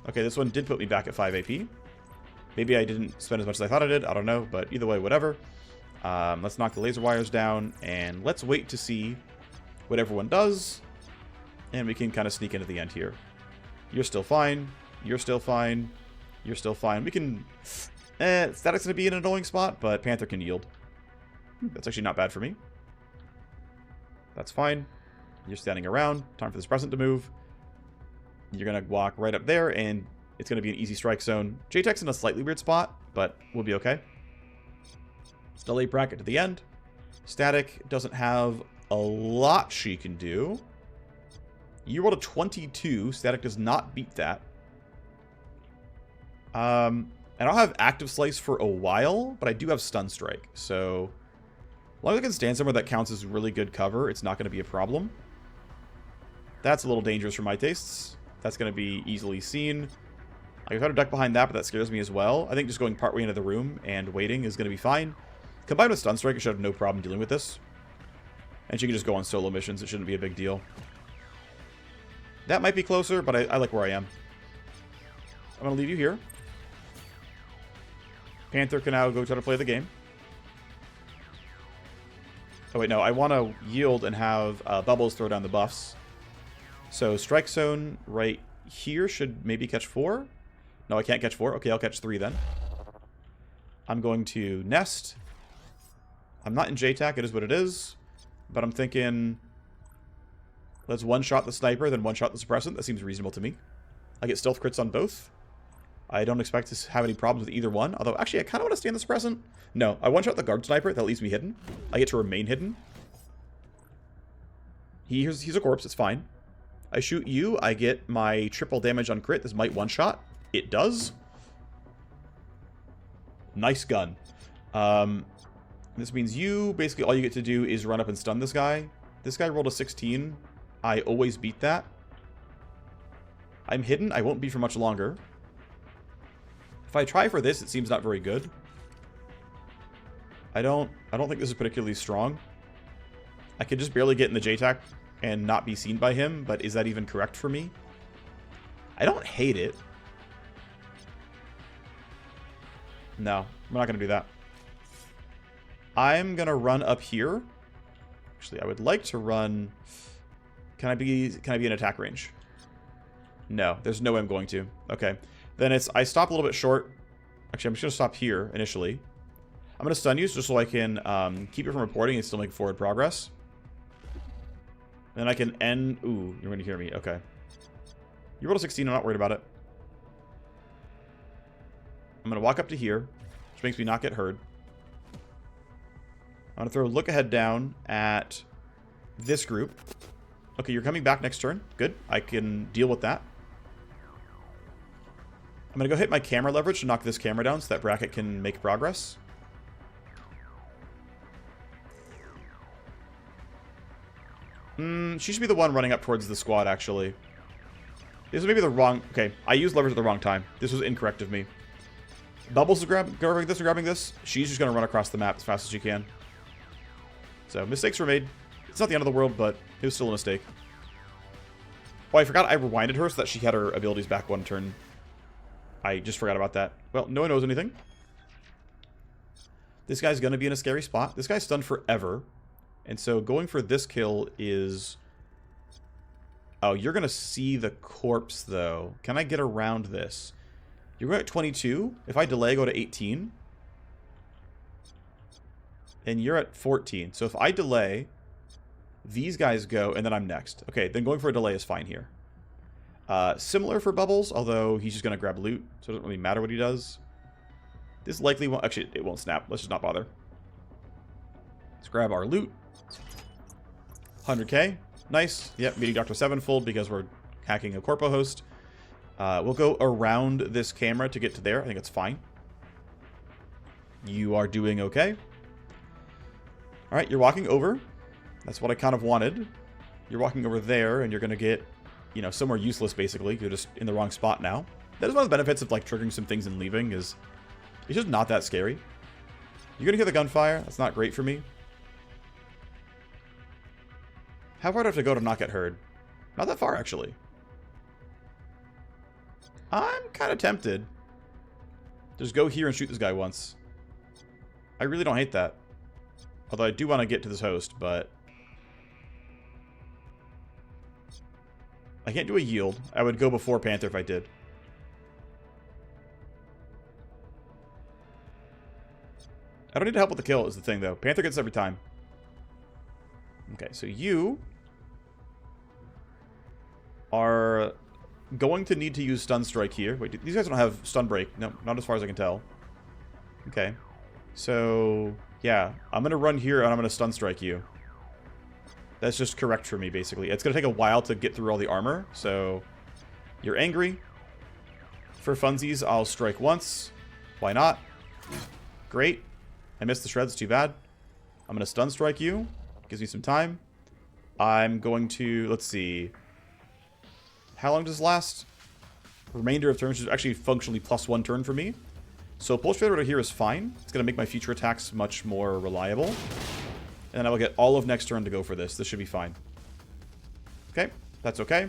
Okay, this one did put me back at 5 AP. Maybe I didn't spend as much as I thought I did. I don't know, but either way, whatever. Let's knock the laser wires down, and let's wait to see what everyone does. And we can kind of sneak into the end here. You're still fine. You're still fine. You're still fine. We can... static's going to be an annoying spot, but Panther can yield. That's actually not bad for me. That's fine. You're standing around. Time for this present to move. You're going to walk right up there, and it's going to be an easy strike zone. JTEC's in a slightly weird spot, but we'll be okay. Delay bracket to the end. Static doesn't have a lot she can do. You rolled a 22. Static does not beat that. And I'll have active slice for a while, but I do have stun strike. So, as long as I can stand somewhere that counts as really good cover, it's not going to be a problem. That's a little dangerous for my tastes. That's going to be easily seen. I can try to duck behind that, but that scares me as well. I think just going partway into the room and waiting is going to be fine. Combined with stun strike, I should have no problem dealing with this. And she can just go on solo missions. It shouldn't be a big deal. That might be closer, but I like where I am. I'm going to leave you here. Panther can now go try to play the game. Oh, wait, no. I want to yield and have Bubbles throw down the buffs. So, strike zone right here should maybe catch 4. No, I can't catch 4. Okay, I'll catch 3 then. I'm going to nest. I'm not in JTAC, it is what it is. But I'm thinking, let's one-shot the sniper, then one-shot the suppressant. That seems reasonable to me. I get stealth crits on both. I don't expect to have any problems with either one. Although, actually, I kind of want to stay on the suppressant. No, I one-shot the guard sniper. That leaves me hidden. I get to remain hidden. He's a corpse. It's fine. I shoot you. I get my triple damage on crit. This might one-shot. It does. Nice gun. This means you, basically all you get to do is run up and stun this guy. This guy rolled a 16. I always beat that. I'm hidden. I won't be for much longer. If I try for this, it seems not very good. I don't think this is particularly strong. I could just barely get in the JTAC and not be seen by him, but is that even correct for me? I don't hate it. No, we're not going to do that. I'm going to run up here. Actually, I would like to run... Can I be in attack range? No, there's no way I'm going to. Okay. Then it's... I stop a little bit short. Actually, I'm just going to stop here initially. I'm going to stun you just so I can keep you from reporting and still make forward progress. Then I can end... Ooh, you're going to hear me. Okay. You rolled a 16. I'm not worried about it. I'm going to walk up to here, which makes me not get heard. I'm going to throw a look ahead down at this group. Okay, you're coming back next turn. Good. I can deal with that. I'm going to go hit my camera leverage to knock this camera down so that bracket can make progress. She should be the one running up towards the squad, actually. This is maybe the wrong... Okay, I used leverage at the wrong time. This was incorrect of me. Bubbles is grabbing this and grabbing this. She's just going to run across the map as fast as she can. So, mistakes were made. It's not the end of the world, but it was still a mistake. Oh, I forgot I rewinded her so that she had her abilities back one turn. I just forgot about that. Well, no one knows anything. This guy's going to be in a scary spot. This guy's stunned forever. And so going for this kill is... Oh, you're going to see the corpse, though. Can I get around this? You're going at 22. If I delay, go to 18. And you're at 14. So if I delay, these guys go, and then I'm next. Okay, then going for a delay is fine here. Similar for Bubbles, although he's just going to grab loot, so it doesn't really matter what he does. This likely won't... Actually, it won't snap. Let's just not bother. Let's grab our loot. 100k. Nice. Yep, meeting Dr. Sevenfold because we're hacking a Corpo host. We'll go around this camera to get to there. I think it's fine. You are doing okay. Alright, you're walking over. That's what I kind of wanted. You're walking over there, and you're going to get, you know, somewhere useless, basically. You're just in the wrong spot now. That is one of the benefits of, like, triggering some things and leaving, is it's just not that scary. You're going to hear the gunfire. That's not great for me. How far do I have to go to not get heard? Not that far, actually. I'm kind of tempted. Just go here and shoot this guy once. I really don't hate that. Although I do want to get to this host, but... I can't do a yield. I would go before Panther if I did. I don't need to help with the kill is the thing, though. Panther gets every time. Okay, so you... are going to need to use Stun Strike here. Wait, these guys don't have Stun Break. No, not as far as I can tell. Okay. So... yeah, I'm going to run here and I'm going to Stun Strike you. That's just correct for me, basically. It's going to take a while to get through all the armor, so... you're angry. For funsies, I'll strike once. Why not? Great. I missed the shreds, too bad. I'm going to Stun Strike you. Gives me some time. I'm going to... let's see. How long does this last? Remainder of turns is actually functionally +1 turn for me. So Pulse Trader here is fine. It's going to make my future attacks much more reliable. And then I will get all of next turn to go for this. This should be fine. Okay, that's okay.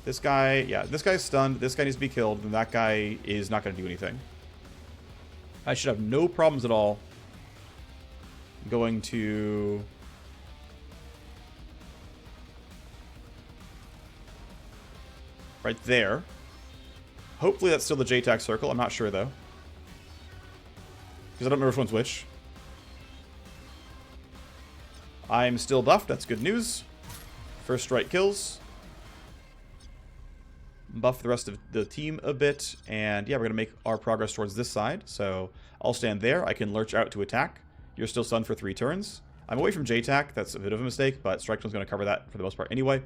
This guy, yeah, this guy's stunned. This guy needs to be killed. And that guy is not going to do anything. I should have no problems at all going to... Right there. Hopefully that's still the JTAC circle. I'm not sure, though. Because I don't remember which one's which. I'm still buffed. That's good news. First strike kills. Buff the rest of the team a bit. And yeah, we're going to make our progress towards this side. So I'll stand there. I can lurch out to attack. You're still stunned for 3 turns. I'm away from JTAC. That's a bit of a mistake, but Strike Zone's going to cover that for the most part anyway.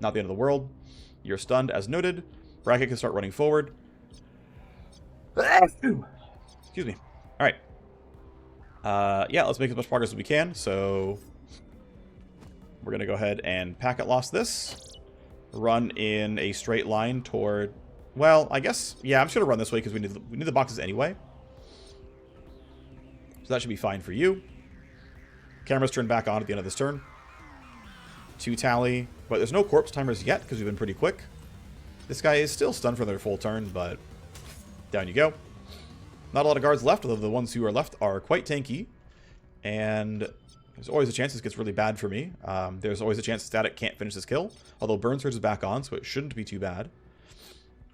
Not the end of the world. You're stunned, as noted. Bracket can start running forward. Excuse me. All right. Yeah, let's make as much progress as we can. So we're going to go ahead and packet loss this. Run in a straight line toward... Well, I guess... Yeah, I'm just going to run this way because we need the boxes anyway. So that should be fine for you. Cameras turn back on at the end of this turn. 2 tally. But there's no corpse timers yet because we've been pretty quick. This guy is still stunned for their full turn, but down you go. Not a lot of guards left, although the ones who are left are quite tanky. And there's always a chance this gets really bad for me. There's always a chance Static can't finish this kill. Although Burn Surge is back on, so it shouldn't be too bad.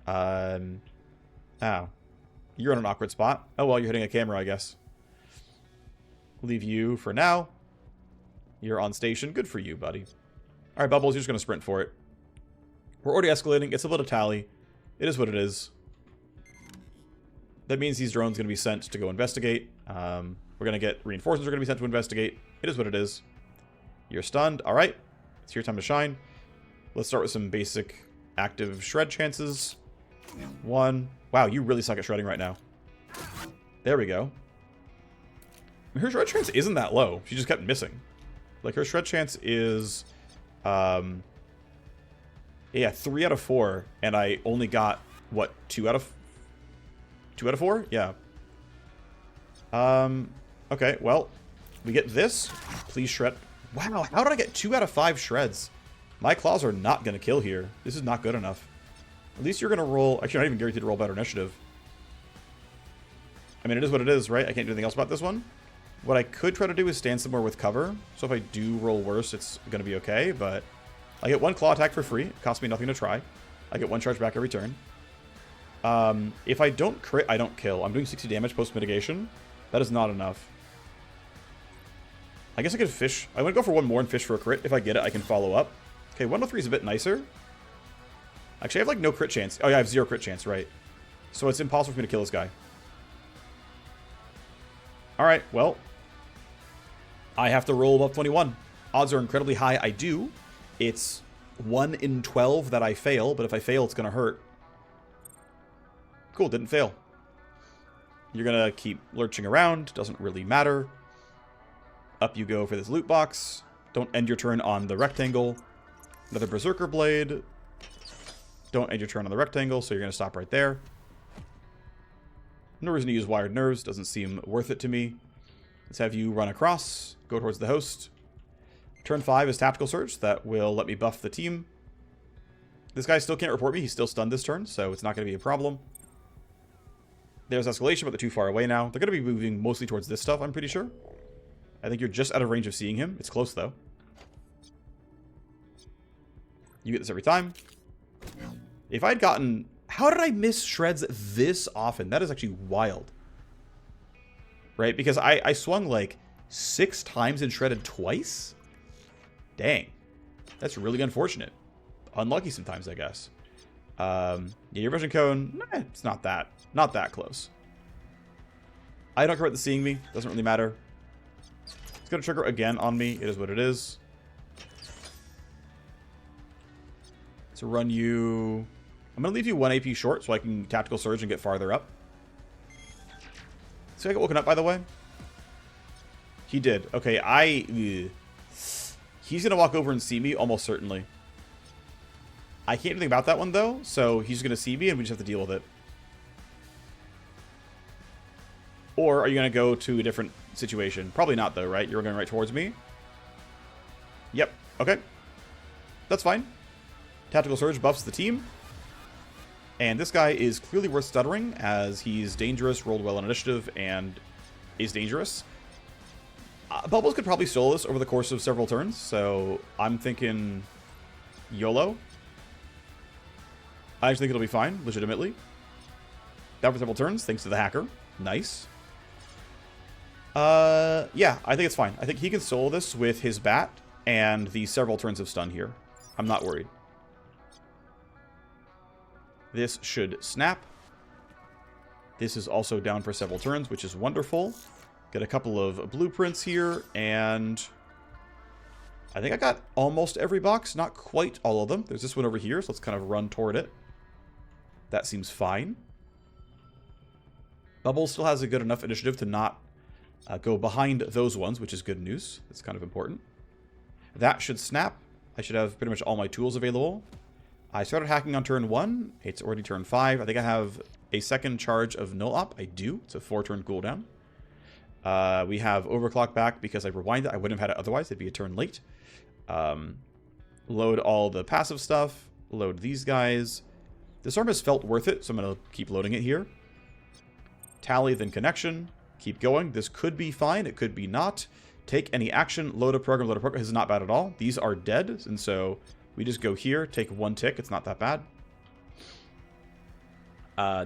Ow. You're in an awkward spot. Oh, well, you're hitting a camera, I guess. Leave you for now. You're on station. Good for you, buddy. All right, Bubbles, you're just going to sprint for it. We're already escalating. It's a little tally. It is what it is. That means these drones are going to be sent to go investigate. We're going to get reinforcements are going to be sent to investigate. It is what it is. You're stunned. All right. It's your time to shine. Let's start with some basic active shred chances. 1. Wow, you really suck at shredding right now. There we go. Her shred chance isn't that low. She just kept missing. Like, her shred chance is... yeah, 3 out of 4. And I only got, what, 2 out of 4? Yeah. Okay, well, we get this. Please shred. Wow, how did I get 2 out of 5 shreds? My claws are not going to kill here. This is not good enough. At least you're going to roll... Actually, I'm not even guaranteed to roll better initiative. I mean, it is what it is, right? I can't do anything else about this one. What I could try to do is stand somewhere with cover. So if I do roll worse, it's going to be okay. But I get 1 claw attack for free. It costs me nothing to try. I get 1 charge back every turn. If I don't crit, I don't kill. I'm doing 60 damage post-mitigation. That is not enough. I guess I could fish. I'm going to go for 1 more and fish for a crit. If I get it, I can follow up. Okay, 103 is a bit nicer. Actually, I have like no crit chance. Oh yeah, I have 0 crit chance, right. So it's impossible for me to kill this guy. Alright, well. I have to roll above 21. Odds are incredibly high. I do. It's 1 in 12 that I fail, but if I fail, it's going to hurt. Cool, didn't fail. You're going to keep lurching around. Doesn't really matter. Up you go for this loot box. Don't end your turn on the rectangle. Another Berserker Blade. Don't end your turn on the rectangle, so you're going to stop right there. No reason to use Wired Nerves. Doesn't seem worth it to me. Let's have you run across. Go towards the host. Turn 5 is Tactical Surge. That will let me buff the team. This guy still can't report me. He's still stunned this turn, so it's not going to be a problem. There's escalation, but they're too far away now. They're going to be moving mostly towards this stuff, I'm pretty sure. I think you're just out of range of seeing him. It's close, though. You get this every time. If I'd gotten... How did I miss shreds this often? That is actually wild. Right? Because I swung like 6 times and shredded twice? Dang. That's really unfortunate. Unlucky sometimes, I guess. Yeah, your vision cone, it's not that close. I don't care about the seeing me. Doesn't really matter. It's going to trigger again on me. It is what it is. To run you... I'm going to leave you 1 AP short so I can Tactical Surge and get farther up. So I got woken up, by the way. He did. Okay, he's going to walk over and see me, almost certainly. I can't do anything about that one, though, so he's going to see me and we just have to deal with it. Or are you going to go to a different situation? Probably not, though, right? You're going right towards me? Yep. Okay. That's fine. Tactical Surge buffs the team. And this guy is clearly worth stuttering, as he's dangerous, rolled well on initiative, and is dangerous. Bubbles could probably solo this over the course of several turns, so I'm thinking YOLO. I actually think it'll be fine, legitimately. Down for several turns, thanks to the hacker. Nice. Yeah, I think it's fine. I think he can solo this with his bat and the several turns of stun here. I'm not worried. This should snap. This is also down for several turns, which is wonderful. Get a couple of blueprints here, and I think I got almost every box. Not quite all of them. There's this one over here, so let's kind of run toward it. That seems fine. Bubble still has a good enough initiative to not go behind those ones, which is good news. That's kind of important. That should snap. I should have pretty much all my tools available. I started hacking on turn 1. It's already turn 5. I think I have a second charge of null op. I do. It's a 4-turn cooldown. We have overclock back because I rewinded. I wouldn't have had it otherwise. It'd be a turn late. Load all the passive stuff. Load these guys. This arm has felt worth it, so I'm going to keep loading it here. Tally, then connection. Keep going. This could be fine. It could be not. Take any action. Load a program. Load a program. This is not bad at all. These are dead, and so we just go here. Take 1 tick. It's not that bad.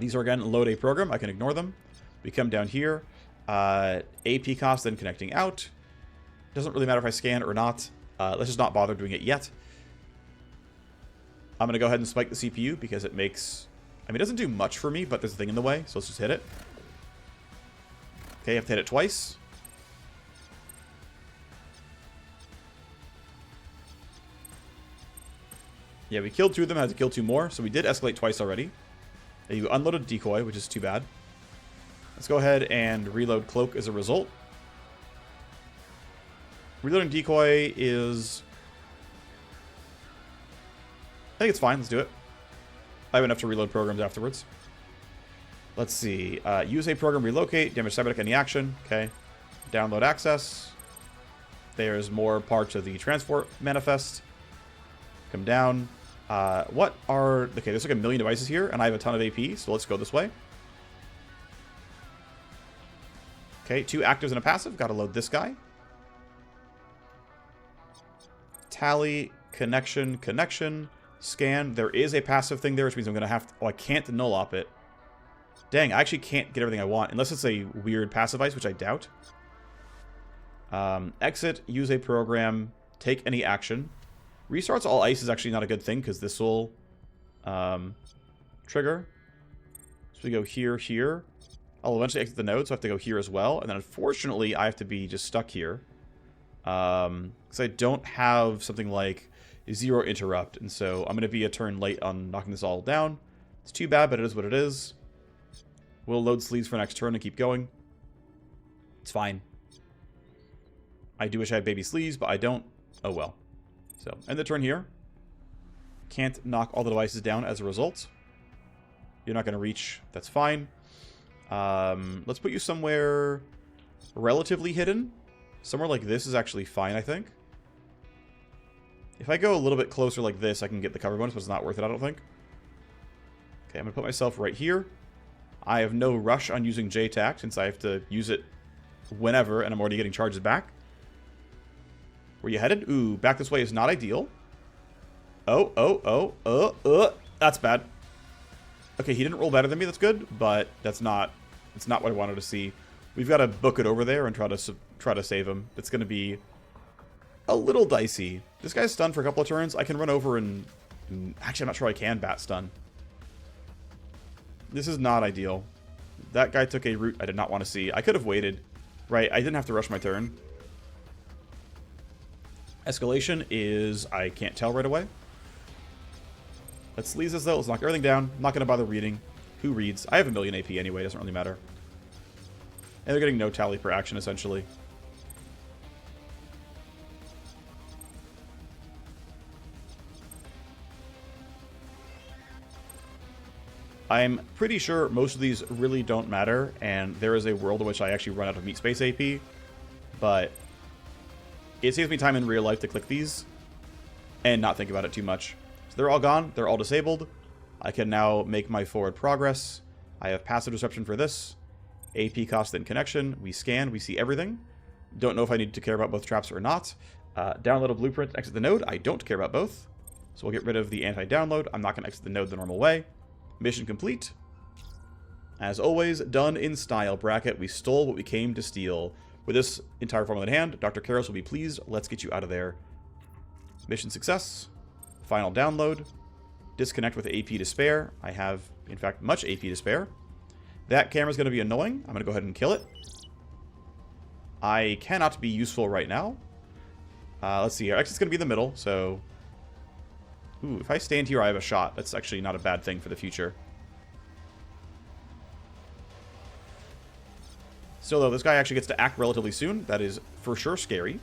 These are, again, load a program. I can ignore them. We come down here. AP cost, then connecting out. Doesn't really matter if I scan or not. Let's just not bother doing it yet. I'm going to go ahead and spike the CPU because it makes... I mean, it doesn't do much for me, but there's a thing in the way, so let's just hit it. Okay, I have to hit it twice. Yeah, we killed 2 of them, had to kill 2 more, so we did escalate twice already. And you unloaded decoy, which is too bad. Let's go ahead and reload cloak as a result. Reloading decoy is... I think it's fine. Let's do it. I have enough to reload programs afterwards. Let's see. Use a program, relocate, damage cyberdeck, any action. Okay. Download access. There's more parts of the transport manifest. Come down. What are... Okay, there's like 1 million devices here, and I have a ton of AP, so let's go this way. Okay, 2 actives and a passive. Gotta load this guy. Tally, connection, connection, scan. There is a passive thing there, which means I'm gonna have to... Oh, I can't null op it. Dang, I actually can't get everything I want, unless it's a weird passive ice, which I doubt. Exit, use a program, take any action. Restarts all ice is actually not a good thing, because this will trigger. So we go here, here. I'll eventually exit the node, so I have to go here as well. And then unfortunately, I have to be just stuck here. Because I don't have something like 0 interrupt. And so I'm going to be a turn late on knocking this all down. It's too bad, but it is what it is. We'll load sleeves for next turn and keep going. It's fine. I do wish I had baby sleeves, but I don't. Oh well. So, end the turn here. Can't knock all the devices down as a result. You're not going to reach. That's fine. Let's put you somewhere relatively hidden. Somewhere like this is actually fine, I think. If I go a little bit closer like this, I can get the cover bonus, but it's not worth it, I don't think. Okay, I'm going to put myself right here. I have no rush on using JTAC since I have to use it whenever, and I'm already getting charges back. Where you headed? Ooh, back this way is not ideal. That's bad. Okay, he didn't roll better than me, that's good, but it's not what I wanted to see. We've got to book it over there and try to save him. It's going to be a little dicey. This guy's stunned for a couple of turns. I can run over and actually, I'm not sure I can bat stun. This is not ideal. That guy took a route I did not want to see. I could have waited. Right, I didn't have to rush my turn. Escalation is... I can't tell right away. Let's leave this though. Let's knock everything down. I'm not going to bother reading. Who reads? I have 1 million AP anyway. It doesn't really matter. And they're getting no tally per action, essentially. I'm pretty sure most of these really don't matter, and there is a world in which I actually run out of meat space AP, but it saves me time in real life to click these and not think about it too much. So they're all gone. They're all disabled. I can now make my forward progress. I have passive disruption for this. AP cost and connection. We scan. We see everything. Don't know if I need to care about both traps or not. Download a blueprint. Exit the node. I don't care about both. So we'll get rid of the anti-download. I'm not going to exit the node the normal way. Mission complete. As always, done in style, Bracket. We stole what we came to steal. With this entire formula in hand, Dr. Keros will be pleased. Let's get you out of there. Mission success. Final download. Disconnect with AP to spare. I have, in fact, much AP to spare. That camera's going to be annoying. I'm going to go ahead and kill it. I cannot be useful right now. Let's see here. Exit's going to be in the middle, so... Ooh, if I stand here, I have a shot. That's actually not a bad thing for the future. Still, though, this guy actually gets to act relatively soon. That is for sure scary.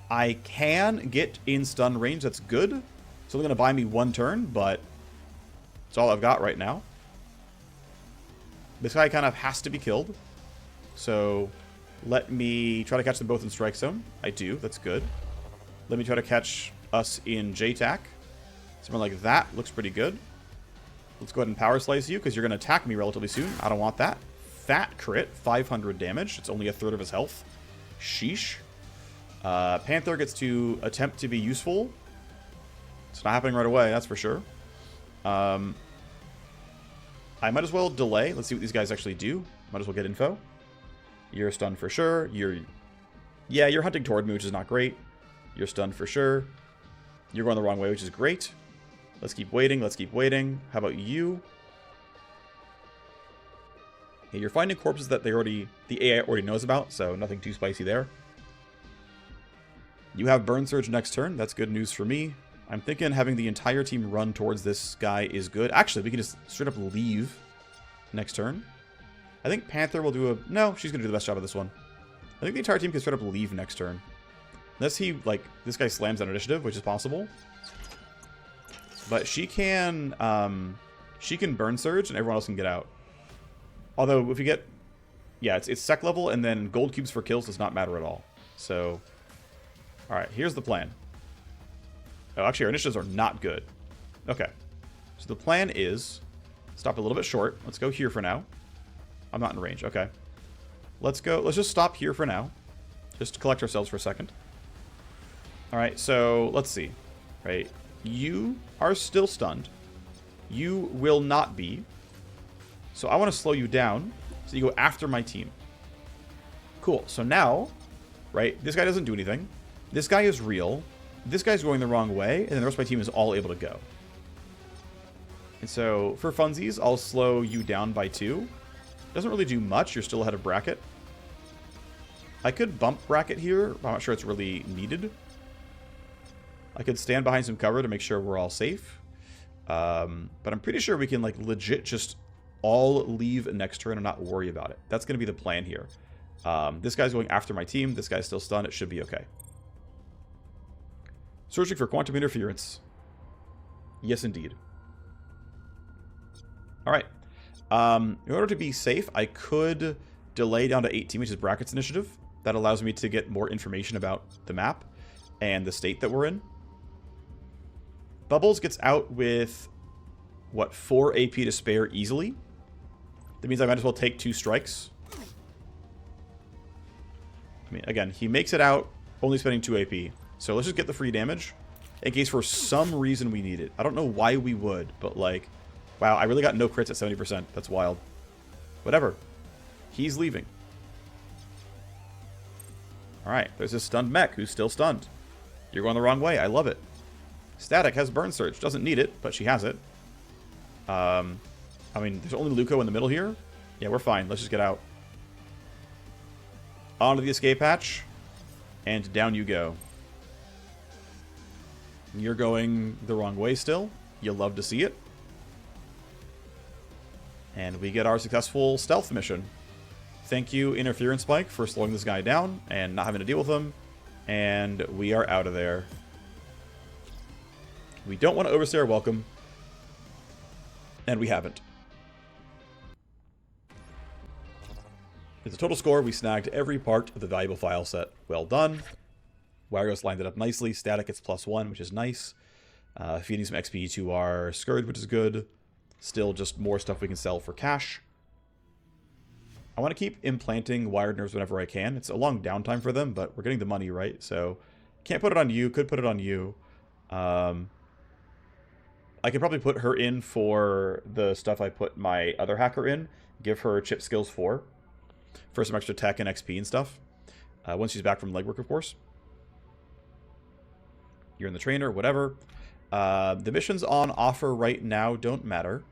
I can get in stun range. That's good. It's only going to buy me 1 turn, but it's all I've got right now. This guy kind of has to be killed. So let me try to catch them both in strike zone. I do. That's good. Let me try to catch us in JTAC. Something like that looks pretty good. Let's go ahead and power slice you because you're going to attack me relatively soon. I don't want that. Fat crit, 500 damage. It's only 1/3 of his health. Sheesh. Panther gets to attempt to be useful. It's not happening right away, that's for sure. I might as well delay. Let's see what these guys actually do. Might as well get info. You're stunned for sure. Yeah, you're hunting toward me, which is not great. You're stunned for sure. You're going the wrong way, which is great. Let's keep waiting. Let's keep waiting. How about you? Yeah, you're finding corpses that the AI already knows about, so nothing too spicy there. You have Burn Surge next turn. That's good news for me. I'm thinking having the entire team run towards this guy is good. Actually, we can just straight up leave next turn. I think Panther will do a... No, she's going to do the best job of this one. I think the entire team can straight up leave next turn. Unless he, like, this guy slams on initiative, which is possible. But she can Burn Surge and everyone else can get out. Although, if you get... Yeah, it's sec level, and then gold cubes for kills does not matter at all. So... Alright, here's the plan. Oh, actually, our initiatives are not good. Okay. So the plan is... Stop a little bit short. Let's go here for now. I'm not in range. Okay. Let's go... Let's just stop here for now. Just to collect ourselves for a second. Alright, so let's see. Right. You are still stunned. You will not be. So I want to slow you down. So you go after my team. Cool. So now... Right. This guy doesn't do anything. This guy is real. This guy's going the wrong way, and then the rest of my team is all able to go. And so, for funsies, I'll slow you down by 2. Doesn't really do much. You're still ahead of Bracket. I could bump Bracket here. I'm not sure it's really needed. I could stand behind some cover to make sure we're all safe. But I'm pretty sure we can, like, legit just all leave next turn and not worry about it. That's going to be the plan here. This guy's going after my team. This guy's still stunned. It should be okay. Searching for quantum interference. Yes, indeed. Alright. In order to be safe, I could delay down to 18, which is Bracket's initiative. That allows me to get more information about the map and the state that we're in. Bubbles gets out with, what, 4 AP to spare easily. That means I might as well take 2 strikes. I mean, again, he makes it out only spending 2 AP. So let's just get the free damage in case for some reason we need it. I don't know why we would, but like, wow, I really got no crits at 70%. That's wild. Whatever. He's leaving. Alright, there's this stunned mech who's still stunned. You're going the wrong way. I love it. Static has Burn Surge. Doesn't need it, but she has it. I mean, there's only Luco in the middle here. Yeah, we're fine. Let's just get out. Onto the escape hatch. And down you go. You're going the wrong way still. You'll love to see it. And we get our successful stealth mission. Thank you, Interference Spike, for slowing this guy down and not having to deal with him. And we are out of there. We don't want to overstay our welcome. And we haven't. As a total score, we snagged every part of the valuable file set. Well done. Warriors lined it up nicely. Static gets +1, which is nice. Feeding some XP to our Scourge, which is good. Still just more stuff we can sell for cash. I want to keep implanting wired nerves whenever I can. It's a long downtime for them, but we're getting the money, right? So can't put it on you. Could put it on you. I could probably put her in for the stuff I put my other hacker in. Give her chip skills 4 for some extra tech and XP and stuff. Once she's back from legwork, of course. You're in the trainer, whatever. The missions on offer right now don't matter.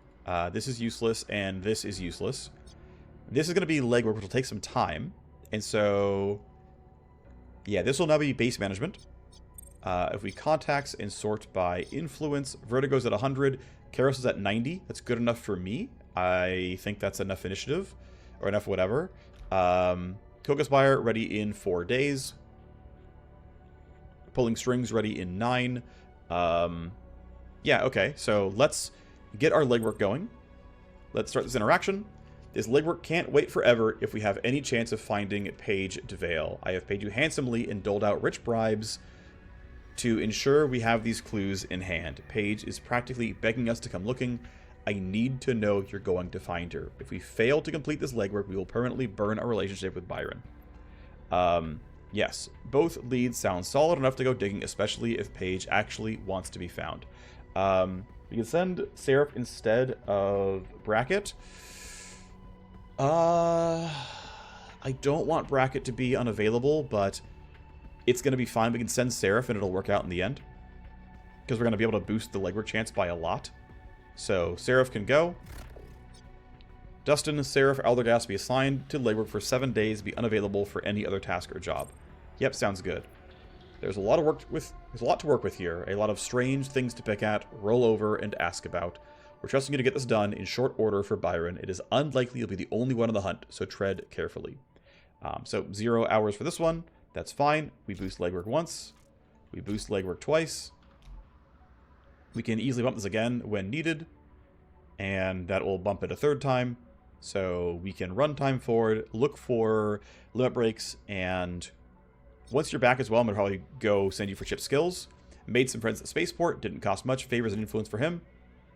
This is useless, and this is useless. This is going to be legwork, which will take some time. And so, yeah, this will now be base management. If we contacts and sort by influence, Vertigo's at 100, Keros is at 90. That's good enough for me. I think that's enough initiative, or enough whatever. Kogaspire ready in 4 days. Pulling strings ready in 9. Yeah, okay, so let's get our legwork going. Let's start this interaction. This legwork can't wait forever if we have any chance of finding Paige De Vail. I have paid you handsomely and doled out rich bribes to ensure we have these clues in hand. Paige is practically begging us to come looking. I need to know you're going to find her. If we fail to complete this legwork, we will permanently burn our relationship with Byron. Yes, both leads sound solid enough to go digging, especially if Paige actually wants to be found. We can send Seraph instead of Bracket. I don't want Bracket to be unavailable, but it's going to be fine. We can send Seraph and it'll work out in the end. Because we're going to be able to boost the legwork chance by a lot. So, Seraph can go. Dustin, Seraph, Aldergas be assigned to legwork for 7 days, be unavailable for any other task or job. Yep, sounds good. There's a lot of work with. There's a lot to work with here. A lot of strange things to pick at, roll over, and ask about. We're trusting you to get this done in short order for Byron. It is unlikely you'll be the only one on the hunt, so tread carefully. So 0 hours for this one. That's fine. We boost legwork once. We boost legwork twice. We can easily bump this again when needed. And that will bump it a 3rd time. So we can run time forward, look for limit breaks, and once you're back as well, I'm going to probably go send you for chip skills. Made some friends at Spaceport. Didn't cost much. Favors and influence for him.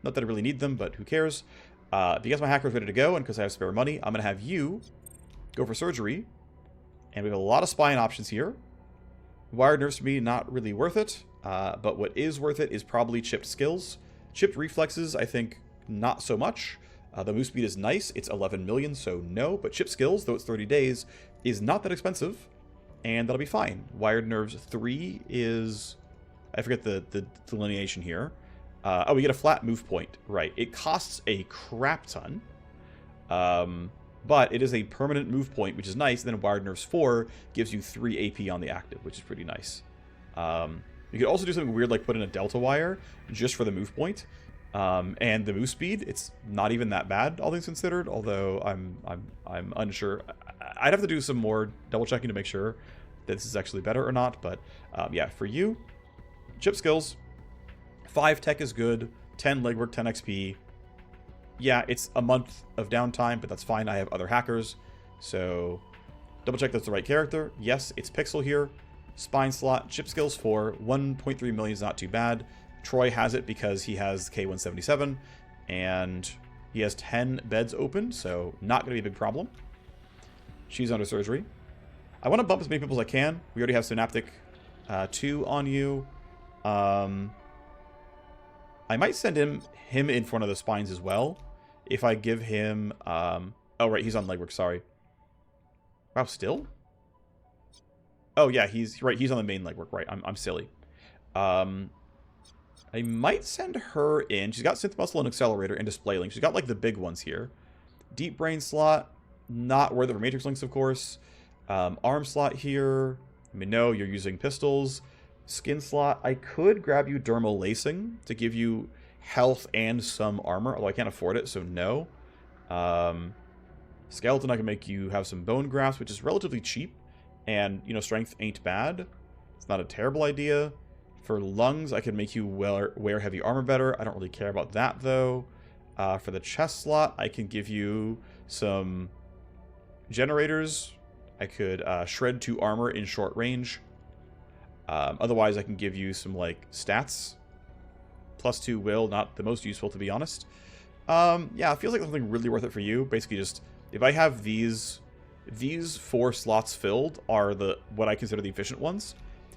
Not that I really need them, but who cares? Because my hacker is ready to go, and because I have spare money, I'm going to have you go for surgery. And we have a lot of spine options here. Wired nerves for me, not really worth it. But what is worth it is probably chipped skills. Chipped reflexes, I think, not so much. The move speed is nice. It's 11 million, so no. But chipped skills, though it's 30 days, is not that expensive. And that'll be fine. Wired nerves 3 is... I forget the delineation here. Oh, we get a flat move point. Right. It costs a crap ton. But it is a permanent move point, which is nice. And then Wired Nerves 4 gives you 3 AP on the active, which is pretty nice. You could also do something weird like put in a Delta Wire just for the move point. And the move speed, it's not even that bad, all things considered. Although I'm unsure. I'd have to do some more double checking to make sure that this is actually better or not. But yeah, for you, chip skills, 5 tech is good, 10 legwork, 10 XP. Yeah, it's a month of downtime, but that's fine. I have other hackers, so double check that's the right character. Yes, it's Pixel here. Spine slot, chip skills 4, 1.3 million is not too bad. Troy has it because he has K177, and he has 10 beds open, so not going to be a big problem. She's under surgery. I want to bump as many people as I can. We already have Synaptic 2 on you. I might send him in for one of the spines as well. If I give him... oh, right, he's on legwork, sorry. Wow, still? Oh, yeah, he's right. He's on the main legwork, right. I'm silly. I might send her in. She's got Synth Muscle and Accelerator and Display Link. She's got, like, the big ones here. Deep Brain slot, not worth it for Matrix Links, of course. Arm slot here. I mean, no, you're using pistols. Skin slot. I could grab you Dermal Lacing to give you health and some armor, although I can't afford it, so no. Skeleton, I can make you have some Bone Grasp, which is relatively cheap. And, you know, strength ain't bad. It's not a terrible idea. For lungs, I could make you wear heavy armor better. I don't really care about that, though. For the chest slot, I can give you some generators. I could shred 2 armor in short range. Otherwise, I can give you some, like, stats. +2 will, not the most useful, to be honest. Yeah, it feels like something really worth it for you. Basically, just, if I have these 4 slots filled are what I consider the efficient ones.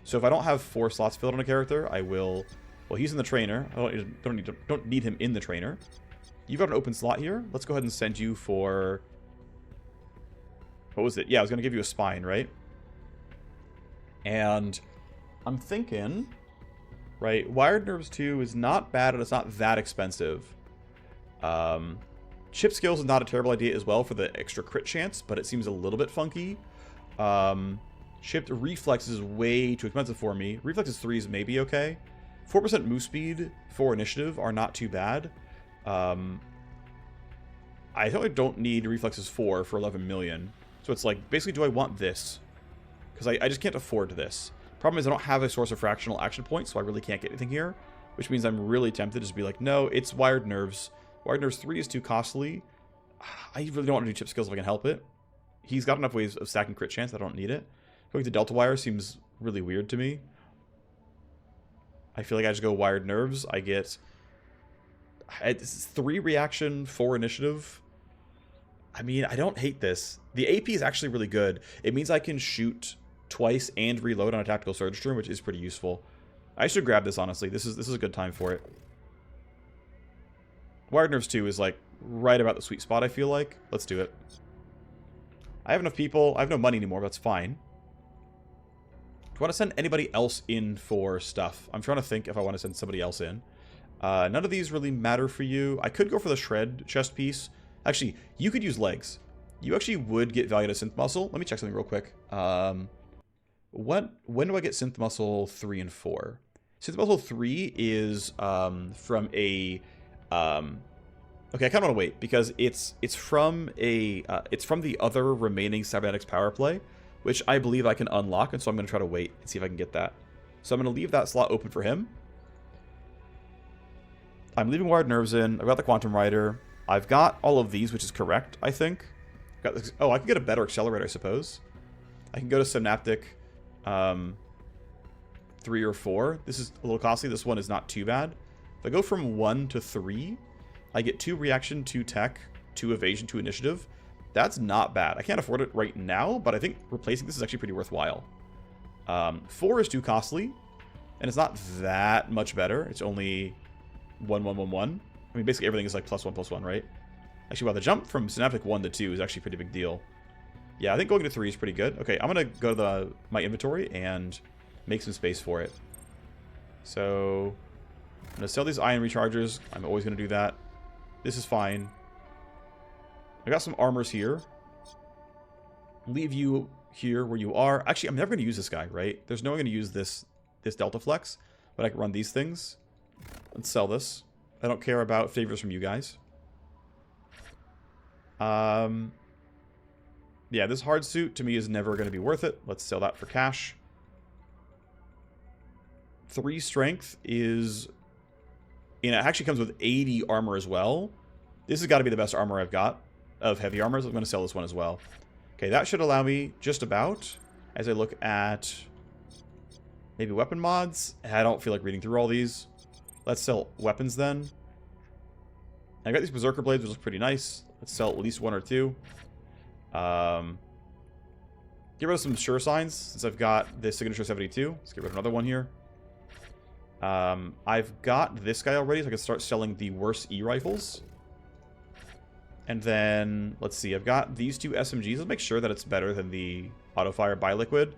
So if I don't have 4 slots filled on a character, I will Well, he's in the trainer. I don't need him in the trainer. You've got an open slot here. Let's go ahead and send you for... What was it? Yeah, I was going to give you a spine, right? And I'm thinking... Right, Wired Nerves 2 is not bad, and it's not that expensive. Chip Skills is not a terrible idea as well for the extra crit chance, but it seems a little bit funky. Chipped Reflex is way too expensive for me. Reflexes 3 is maybe okay. 4% move speed for initiative are not too bad. I totally don't need Reflexes 4 for 11 million. So it's like, basically, do I want this? Because I just can't afford this. Problem is I don't have a source of fractional action points, so I really can't get anything here. Which means I'm really tempted to just be like, no, it's Wired Nerves. Wired Nerves 3 is too costly. I really don't want to do Chip Skills if I can help it. He's got enough ways of stacking crit chance that I don't need it. Going to Delta Wire seems really weird to me. I feel like I just go Wired Nerves. I get... It's 3 reaction, 4 initiative. I mean, I don't hate this. The AP is actually really good. It means I can shoot twice and reload on a Tactical Surge turn, which is pretty useful. I should grab this, honestly. This is a good time for it. Wired Nerves 2 is, like, right about the sweet spot, I feel like. Let's do it. I have enough people. I have no money anymore, but that's fine. Do I want to send anybody else in for stuff? I'm trying to think if I want to send somebody else in. None of these really matter for you. I could go for the Shred chest piece. Actually, you could use legs. You actually would get value to Synth Muscle. Let me check something real quick. When do I get Synth Muscle 3 and 4? Synth Muscle 3 is from a... okay, I kind of want to wait, because it's from the other remaining cyberdecks power play, which I believe I can unlock, and so I'm going to try to wait and see if I can get that. So I'm going to leave that slot open for him. I'm leaving Wired Nerves in. I've got the Quantum Rider. I've got all of these, which is correct, I think. Got this, oh, I can get a better accelerator, I suppose. I can go to Synaptic 3 or 4. This is a little costly. This one is not too bad. If I go from 1 to 3, I get 2 reaction, 2 tech, 2 evasion, 2 initiative. That's not bad. I can't afford it right now, but I think replacing this is actually pretty worthwhile. 4 is too costly, and it's not that much better. It's only 1, 1, 1, 1. I mean, basically everything is like +1/+1, right? Actually, wow, the jump from Synaptic 1 to 2 is actually a pretty big deal. Yeah, I think going to 3 is pretty good. Okay, I'm going to go to my inventory and make some space for it. So, I'm going to sell these ion rechargers. I'm always going to do that. This is fine. I got some armors here. Leave you here where you are. Actually, I'm never going to use this guy, right? There's no way I'm going to use this Delta Flex, but I can run these things. Let's sell this. I don't care about favors from you guys. Yeah, this hard suit to me is never going to be worth it. Let's sell that for cash. 3 strength is... You know, it actually comes with 80 armor as well. This has got to be the best armor I've got of heavy armor, so I'm going to sell this one as well. Okay, that should allow me just about, as I look at maybe weapon mods. I don't feel like reading through all these. Let's sell weapons then. I got these Berserker Blades, which look pretty nice. Let's sell at least 1 or 2. Get rid of some Sure Signs, since I've got this Signature 72. Let's get rid of another one here. I've got this guy already, so I can start selling the worse E-Rifles. And then, let's see, I've got these 2 SMGs. Let's make sure that it's better than the Autofire Bi-Liquid.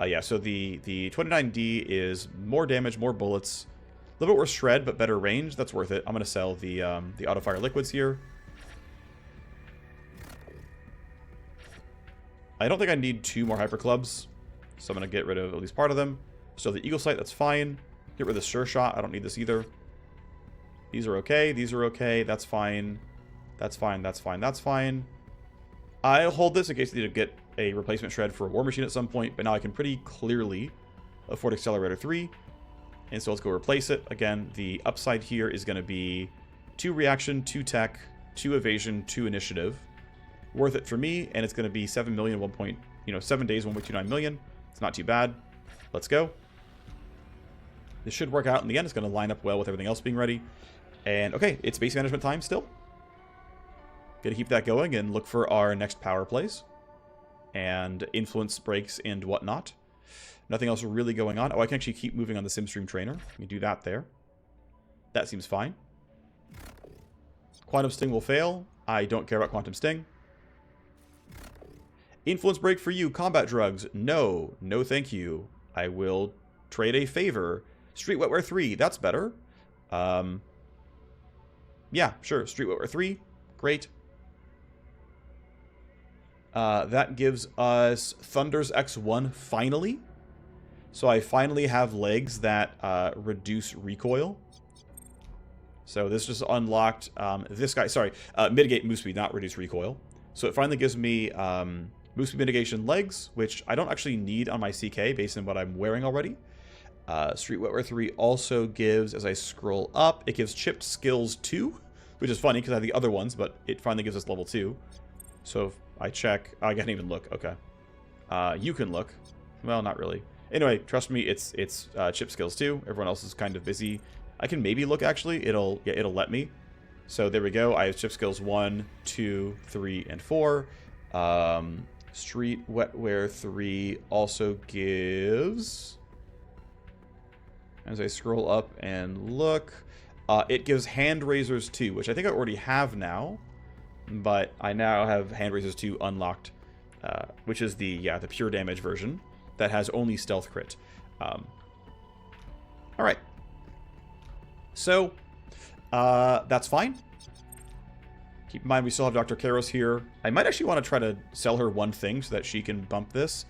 Yeah, so the 29D is more damage, more bullets. A little bit worse shred, but better range. That's worth it. I'm going to sell the Autofire Liquids here. I don't think I need 2 more Hyper Clubs, so I'm going to get rid of at least part of them. So the Eagle Sight, that's fine. Get rid of the Sure Shot. I don't need this either. These are okay. These are okay. That's fine. That's fine. That's fine. That's fine. I'll hold this in case I need to get a replacement shred for a Warmachine at some point, but now I can pretty clearly afford Accelerator 3. And so let's go replace it. Again, the upside here is going to be 2 reaction, 2 tech, 2 evasion, 2 initiative. Worth it for me, and it's going to be 7 million, 7 days, 1.29 million. It's not too bad. Let's go. This should work out in the end. It's going to line up well with everything else being ready. And okay, it's base management time still. Gonna keep that going and look for our next power plays. And influence breaks and whatnot. Nothing else really going on. Oh, I can actually keep moving on the SimStream trainer. Let me do that there. That seems fine. Quantum Sting will fail. I don't care about Quantum Sting. Influence break for you. Combat drugs. No. No thank you. I will trade a favor. Street Wetware 3. That's better. Yeah, sure. Street Wetware 3. Great. That gives us Thunder's X1 finally. So I finally have legs that reduce recoil. So this just unlocked this guy. Sorry, mitigate move speed, not reduce recoil. So it finally gives me move speed mitigation legs, which I don't actually need on my CK based on what I'm wearing already. Street Wetware 3 also gives, as I scroll up, it gives chipped skills 2, which is funny because I have the other ones, but it finally gives us level 2. So if I check, I can't even look. Okay, you can look. Well, not really. Anyway, trust me, it's chip skills 2. Everyone else is kind of busy. I can maybe look actually. It'll let me. So there we go. I have chip skills 1, 2, 3, and 4. Street Wetware 3 also gives, as I scroll up and look, it gives hand razors 2, which I think I already have now, but I now have hand razors 2 unlocked, which is the pure damage version that has only stealth crit. All right. So, that's fine. Keep in mind, we still have Dr. Keros here. I might actually want to try to sell her one thing so that she can bump this.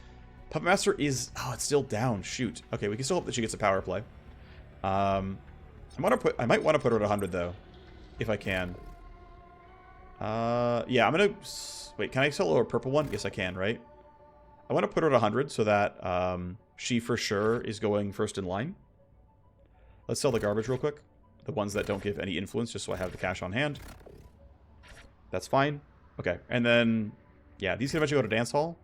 Puppet Master is... Oh, it's still down. Shoot. Okay, we can still hope that she gets a power play. I might want to put her at 100, though, if I can. Yeah, I'm going to... Wait, can I sell her a purple one? Yes, I can, right? I want to put her at 100 so that she, for sure, is going first in line. Let's sell the garbage real quick. The ones that don't give any influence, just so I have the cash on hand. That's fine. Okay, and then, yeah, these can eventually go to Dance Hall.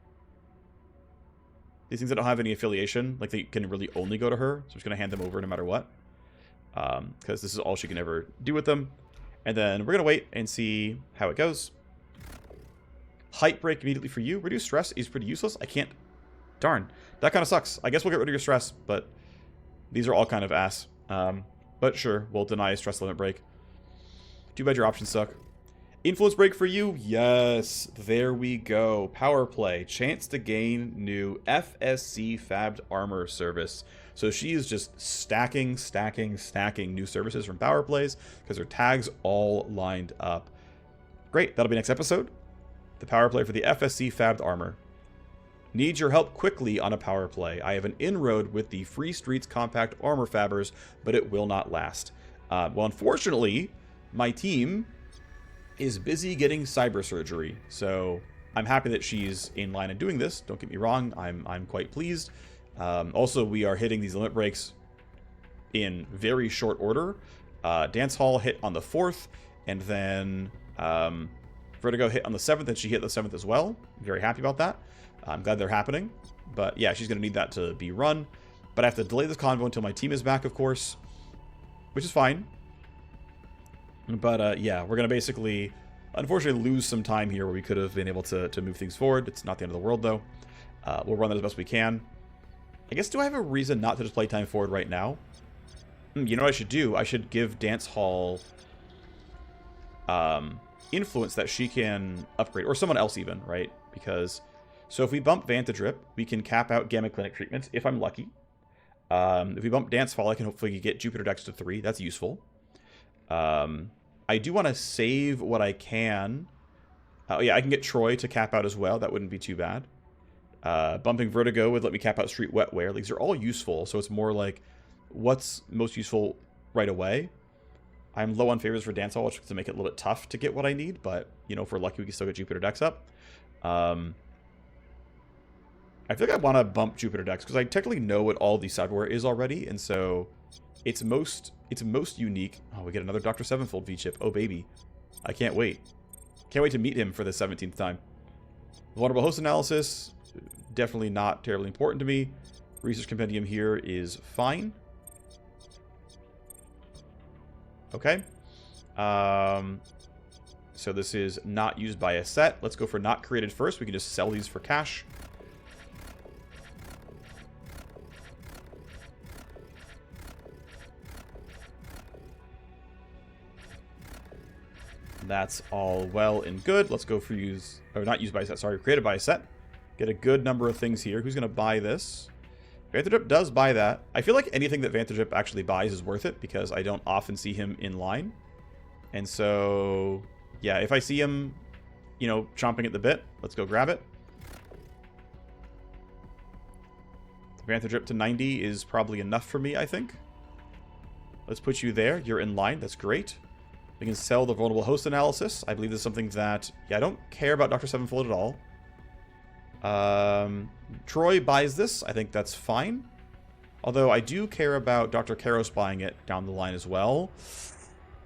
These things that don't have any affiliation, like, they can really only go to her. So I'm just going to hand them over no matter what. Because this is all she can ever do with them. And then we're going to wait and see how it goes. Height break immediately for you. Reduce stress is pretty useless. I can't... Darn. That kind of sucks. I guess we'll get rid of your stress, but these are all kind of ass. But sure, we'll deny a stress limit break. Too bad your options suck. Influence break for you? Yes. There we go. Power play. Chance to gain new FSC-Armor service. So she is just stacking new services from power plays because her tags all lined up. Great. That'll be next episode. The power play for the FSC-Armor. Need your help quickly on a power play. I have an inroad with the Free Streets Compact Armor Fabbers, but it will not last. Well, unfortunately, my team is busy getting cyber surgery, so I'm happy that she's in line and doing this. Don't get me wrong, I'm quite pleased. Also, we are hitting these limit breaks in very short order. Dance Hall hit on the 4th, and then Vertigo hit on the 7th, and she hit the 7th as well. Very happy about that. I'm glad they're happening. But yeah, she's going to need that to be run. But I have to delay this convo until my team is back, of course, which is fine. But yeah, we're going to basically, unfortunately, lose some time here where we could have been able to move things forward. It's not the end of the world, though. We'll run that as best we can. I guess, do I have a reason not to just play time forward right now? You know what I should do? I should give Dance Hall influence that she can upgrade. Or someone else even, right? Because, so if we bump Vantadrip, we can cap out Gamma Clinic treatments, if I'm lucky. If we bump Dance Hall, I can hopefully get Jupiter Dex to 3. That's useful. I do want to save what I can. Oh yeah, I can get Troy to cap out as well. That wouldn't be too bad. Bumping Vertigo would let me cap out Street Wetware. These are all useful, so it's more like what's most useful right away. I'm low on favors for Dance Hall, which is to make it a little bit tough to get what I need, but, you know, if we're lucky, we can still get Jupiter Dex up. I feel like I want to bump Jupiter Dex, because I technically know what all the cyberware is already, and so it's most unique. Oh, we get another Dr. Sevenfold V-chip. Oh, baby. I can't wait. Can't wait to meet him for the 17th time. Vulnerable host analysis, definitely not terribly important to me. Research compendium here is fine. Okay. So this is not used by a set. Let's go for not created first. We can just sell these for cash. That's all well and good. Let's go for use, or not use by set, sorry, created by set. Get a good number of things here. Who's going to buy this? Vantherdrip does buy that. I feel like anything that Vantherdrip actually buys is worth it because I don't often see him in line. And so, yeah, if I see him, you know, chomping at the bit, let's go grab it. Vantherdrip to 90 is probably enough for me, I think. Let's put you there. You're in line. That's great. We can sell the vulnerable host analysis. I believe this is something that, yeah, I don't care about Dr. Sevenfold at all. Troy buys this. I think that's fine. Although I do care about Dr. Keros buying it down the line as well.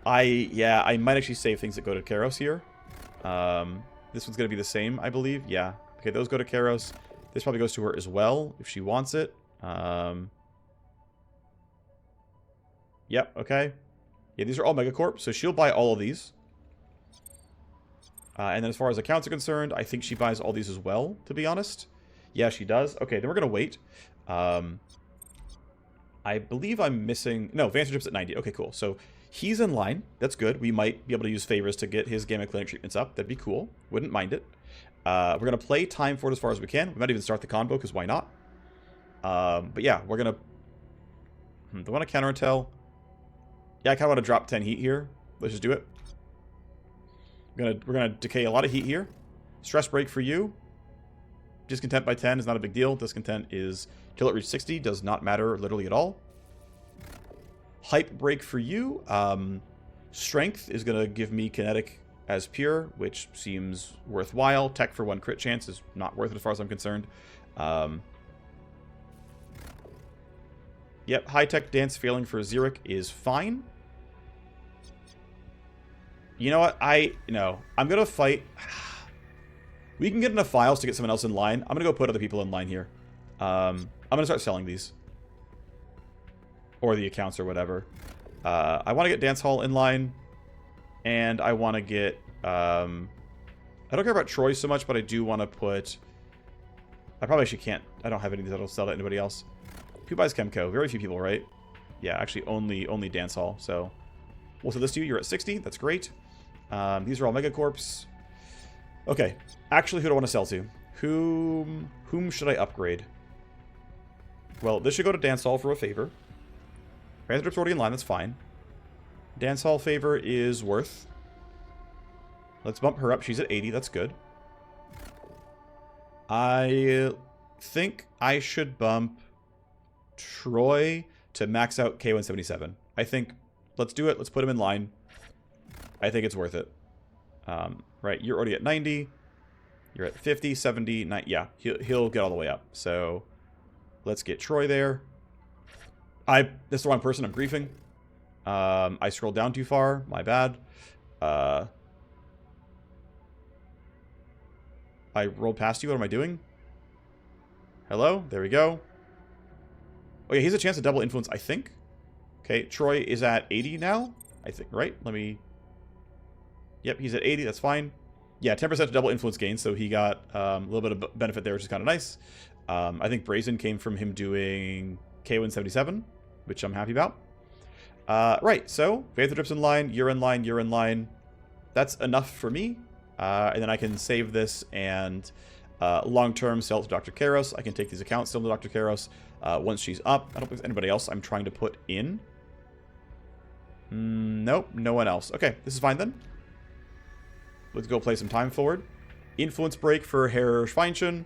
I might actually save things that go to Keros here. This one's going to be the same, I believe. Yeah. Okay, those go to Keros. This probably goes to her as well, if she wants it. Yep, okay. Yeah, these are all Megacorp, so she'll buy all of these. And then as far as accounts are concerned, I think she buys all these as well, to be honest. Yeah, she does. Okay, then we're going to wait. I believe I'm missing... No, Vantherdrip's at 90. Okay, cool. So he's in line. That's good. We might be able to use favors to get his Gamma Clinic treatments up. That'd be cool. Wouldn't mind it. We're going to play time for it as far as we can. We might even start the combo, because why not? But yeah, we're going to... Do I want to counter-intel? Yeah, I kind of want to drop 10 heat here. Let's just do it. We're gonna decay a lot of heat here. Stress break for you. Discontent by 10 is not a big deal. Discontent is till it reaches 60. Does not matter literally at all. Hype break for you. Strength is gonna give me kinetic as pure, which seems worthwhile. Tech for 1 crit chance is not worth it as far as I'm concerned. Yep, high-tech dance failing for Xeric is fine. You know what? I'm going to fight. We can get enough files to get someone else in line. I'm going to go put other people in line here. I'm going to start selling these. Or the accounts or whatever. I want to get Dance Hall in line. And I want to get... I don't care about Troy so much, but I do want to put... I probably actually can't. I don't have any that'll sell to anybody else. Who buys Chemco? Very few people, right? Yeah, actually only Dance Hall. So we'll sell this to you. You're at 60. That's great. These are all Megacorps. Okay. Actually, who do I want to sell to? Whom should I upgrade? Well, this should go to Dance Hall for a favor. Vantherdrip's already in line. That's fine. Dance Hall favor is worth. Let's bump her up. She's at 80. That's good. I think I should bump Troy to max out K177. I think, let's do it. Let's put him in line. I think it's worth it. Right, you're already at 90. You're at 50, 70, 90. Yeah, he'll get all the way up. So let's get Troy there. That's the wrong person. I'm griefing. I scrolled down too far. My bad. I rolled past you. What am I doing? Hello? There we go. Okay, he has a chance to double influence, I think. Okay, Troy is at 80 now. I think, right? Let me... Yep, he's at 80. That's fine. Yeah, 10% to double influence gain, so he got a little bit of benefit there, which is kind of nice. I think Brazen came from him doing K177, which I'm happy about. Right, so Vantherdrip's in line, you're in line, you're in line. That's enough for me. And then I can save this and long-term sell to Dr. Keros. I can take these accounts, sell to Dr. Keros once she's up. I don't think there's anybody else I'm trying to put in. Nope, no one else. Okay, this is fine then. Let's go play some time forward. Influence break for Herr Schweinchen.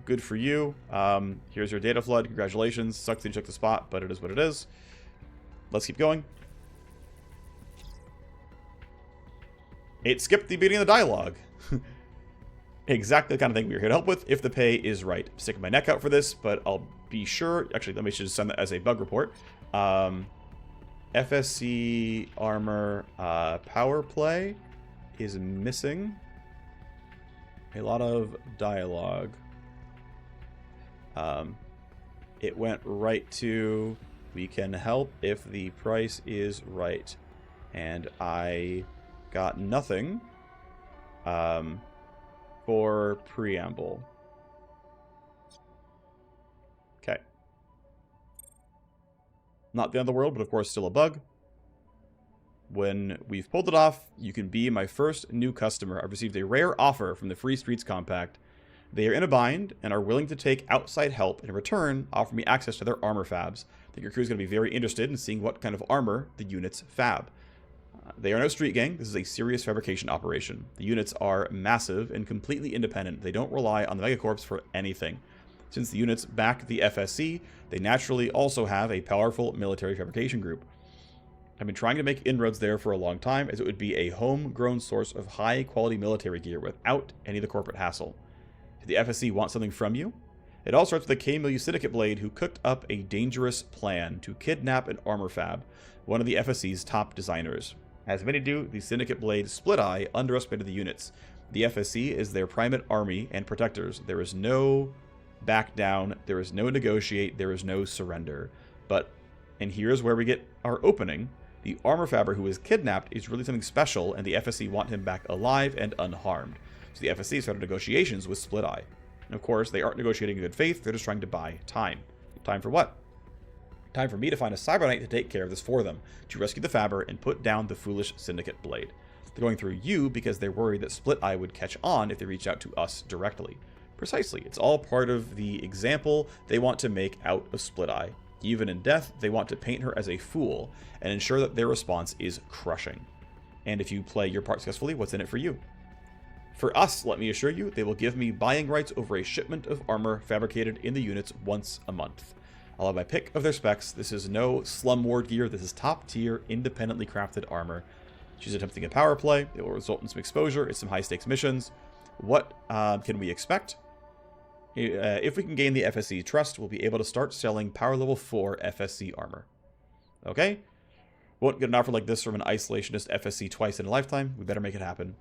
Good for you. Here's your data flood. Congratulations. Sucks that you took the spot, but it is what it is. Let's keep going. It skipped the beginning of the dialogue. Exactly the kind of thing we were here to help with if the pay is right. I'm sticking my neck out for this, but I'll be sure. Actually, let me just send that as a bug report. FSC-Armor power play is missing a lot of dialogue. It went right to, we can help if the price is right. And I got nothing for preamble. Okay. Not the end of the world, but of course still a bug. When we've pulled it off, you can be my first new customer. I've received a rare offer from the Free Streets Compact. They are in a bind and are willing to take outside help, and in return offer me access to their armor fabs. I think your crew is going to be very interested in seeing what kind of armor the units fab. They are no street gang. This is a serious fabrication operation. The units are massive and completely independent. They don't rely on the Megacorps for anything. Since the units back the FSC, they naturally also have a powerful military fabrication group. I've been trying to make inroads there for a long time, as it would be a homegrown source of high-quality military gear without any of the corporate hassle. Did the FSC want something from you? It all starts with a K-Milieu Syndicate Blade who cooked up a dangerous plan to kidnap an armor fab, one of the FSC's top designers. As many do, the Syndicate Blade Split Eye underestimated the units. The FSC is their primate army and protectors. There is no back down, there is no negotiate, there is no surrender. But, and here's where we get our opening, the armor fabber who was kidnapped is really something special, and the FSC want him back alive and unharmed. So the FSC started negotiations with Split Eye. And of course, they aren't negotiating in good faith, they're just trying to buy time. Time for what? Time for me to find a Cyber Knight to take care of this for them, to rescue the Fabber and put down the foolish Syndicate Blade. They're going through you because they're worried that Split Eye would catch on if they reached out to us directly. Precisely, it's all part of the example they want to make out of Split Eye. Even in death, they want to paint her as a fool and ensure that their response is crushing. And if you play your part successfully, what's in it for you? For us, let me assure you, they will give me buying rights over a shipment of armor fabricated in the units once a month. I'll have my pick of their specs. This is no slum ward gear. This is top tier, independently crafted armor. She's attempting a power play. It will result in some exposure. It's some high stakes missions. What can we expect? If we can gain the FSC trust, we'll be able to start selling power level 4 FSC armor. Okay? Won't get an offer like this from an isolationist FSC twice in a lifetime. We better make it happen.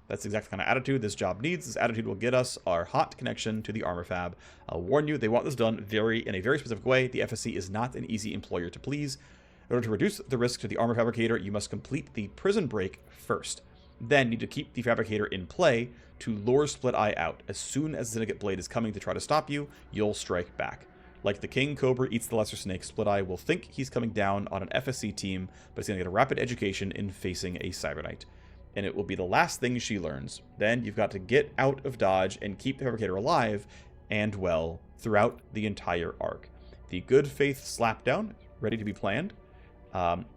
That's the exact kind of attitude this job needs. This attitude will get us our hot connection to the armor fab. I'll warn you, they want this done in a very specific way. The FSC is not an easy employer to please. In order to reduce the risk to the armor fabricator, you must complete the prison break first. Then need to keep the fabricator in play to lure Split Eye out. As soon as the Syndicate Blade is coming to try to stop you, you'll strike back. Like the king cobra eats the lesser snake, Split Eye will think he's coming down on an FSC team, but he's going to get a rapid education in facing a Cyber Knight. And it will be the last thing she learns. Then you've got to get out of dodge and keep the fabricator alive and well throughout the entire arc. The good faith slapdown, ready to be planned.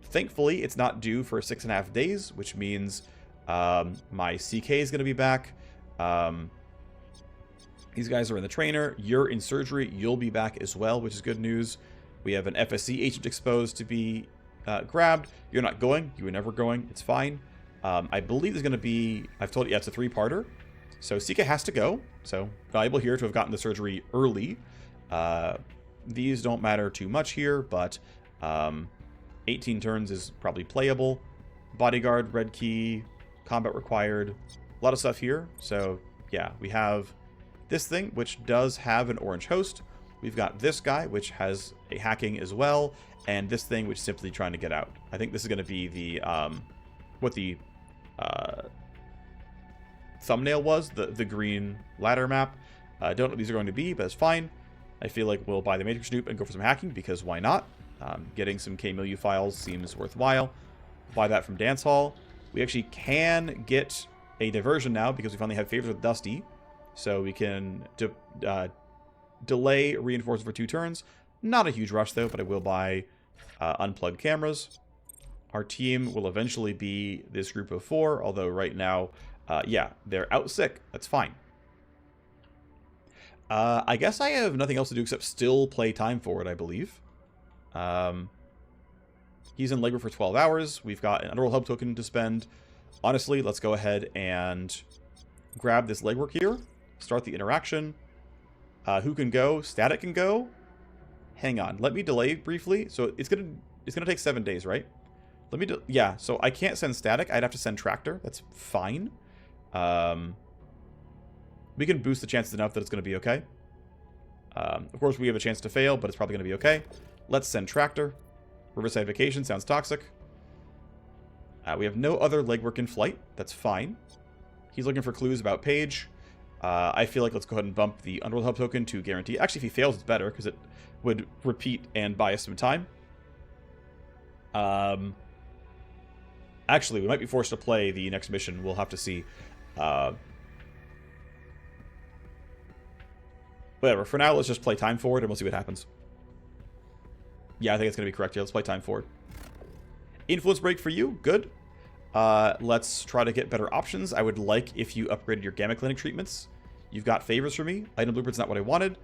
Thankfully, it's not due for 6.5 days, which means my CK is going to be back. These guys are in the trainer. You're in surgery. You'll be back as well, which is good news. We have an FSC agent exposed to be grabbed. You're not going. You were never going. It's fine. I believe there's going to be... I've told you, yeah, it's a 3-parter. So Sika has to go. So valuable here to have gotten the surgery early. These don't matter too much here, but 18 turns is probably playable. Bodyguard, red key, combat required. A lot of stuff here. So yeah, we have this thing, which does have an orange host. We've got this guy, which has a hacking as well. And this thing, which is simply trying to get out. I think this is going to be the... what the thumbnail was, the green ladder map. I don't know what these are going to be, but it's fine. I feel like we'll buy the Matrix Snoop and go for some hacking, because why not? Getting some K-Milieu files seems worthwhile. Buy that from Dance Hall. We actually can get a diversion now, because we finally have favors with Dusty. So we can delay reinforcement for 2 turns. Not a huge rush, though, but I will buy unplugged cameras. Our team will eventually be this group of 4, although right now, yeah, they're out sick. That's fine. I guess I have nothing else to do except still play Time Forward, I believe. He's in Legwork for 12 hours. We've got an Underworld Hub token to spend. Honestly, let's go ahead and grab this Legwork here. Start the interaction. Who can go? Static can go. Hang on. Let me delay briefly. So it's gonna take 7 days, right? Let me do, yeah, so I can't send Static. I'd have to send Tractor. That's fine. We can boost the chances enough that it's going to be okay. Of course, we have a chance to fail, but it's probably going to be okay. Let's send Tractor. Riverside Vacation sounds toxic. We have no other Legwork in flight. That's fine. He's looking for clues about Paige. I feel like let's go ahead and bump the Underworld Hub token to guarantee. Actually, if he fails, it's better, because it would repeat and buy us some time. Actually, we might be forced to play the next mission. We'll have to see. Whatever. For now, let's just play time forward and we'll see what happens. Yeah, I think it's going to be correct here. Let's play time forward. Influence break for you. Good. Let's try to get better options. I would like if you upgraded your Gamma Clinic treatments. You've got favors for me. Item blueprint's not what I wanted.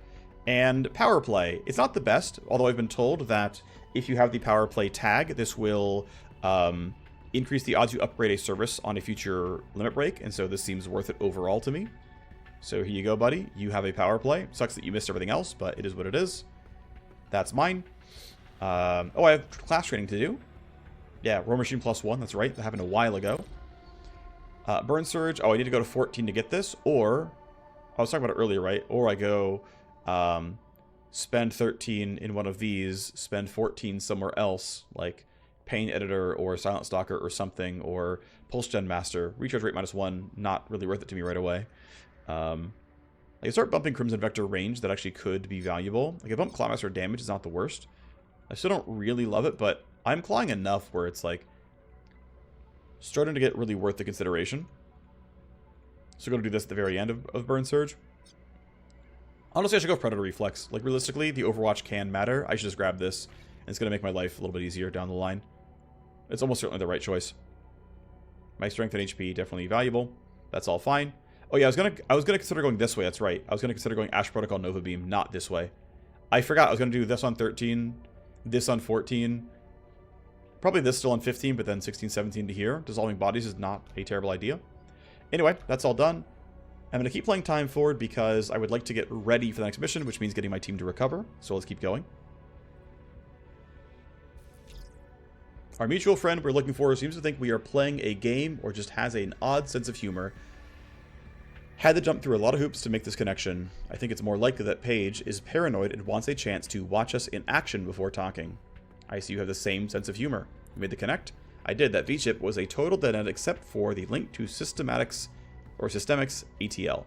And power play. It's not the best, although I've been told that if you have the power play tag, this will increase the odds you upgrade a service on a future limit break, and so this seems worth it overall to me. So here you go, buddy. You have a power play. Sucks that you missed everything else, but it is what it is. That's mine. Oh, I have class training to do. Yeah, Warmachine +1. That's right. That happened a while ago. Burn Surge. Oh, I need to go to 14 to get this. Or, I was talking about it earlier, right? Or I go spend 13 in one of these, spend 14 somewhere else, like Pain Editor or Silent Stalker or something, or Pulse Gen Master. Recharge rate -1. Not really worth it to me right away. I can start bumping Crimson Vector range. That actually could be valuable. Like, I bump Clawmaster damage is not the worst. I still don't really love it, but I'm clawing enough where it's like starting to get really worth the consideration. So we're going to do this at the very end of Burn Surge. Honestly, I should go Predator Reflex. Like, realistically, the Overwatch can matter. I should just grab this, and it's going to make my life a little bit easier down the line. It's almost certainly the right choice. My strength and HP definitely valuable. That's all fine. Oh yeah, I was gonna consider going this way. That's right. I was gonna consider going Ash Protocol Nova Beam, not this way. I forgot I was gonna do this on 13, this on 14, probably this still on 15, but then 16, 17 to here. Dissolving Bodies is not a terrible idea. Anyway, that's all done. I'm gonna keep playing time forward because I would like to get ready for the next mission, which means getting my team to recover. So let's keep going. Our mutual friend we're looking for seems to think we are playing a game or just has an odd sense of humor. Had to jump through a lot of hoops to make this connection. I think it's more likely that Paige is paranoid and wants a chance to watch us in action before talking. I see you have the same sense of humor. You made the connect? I did. That V-chip was a total dead end except for the link to Systematics ATL.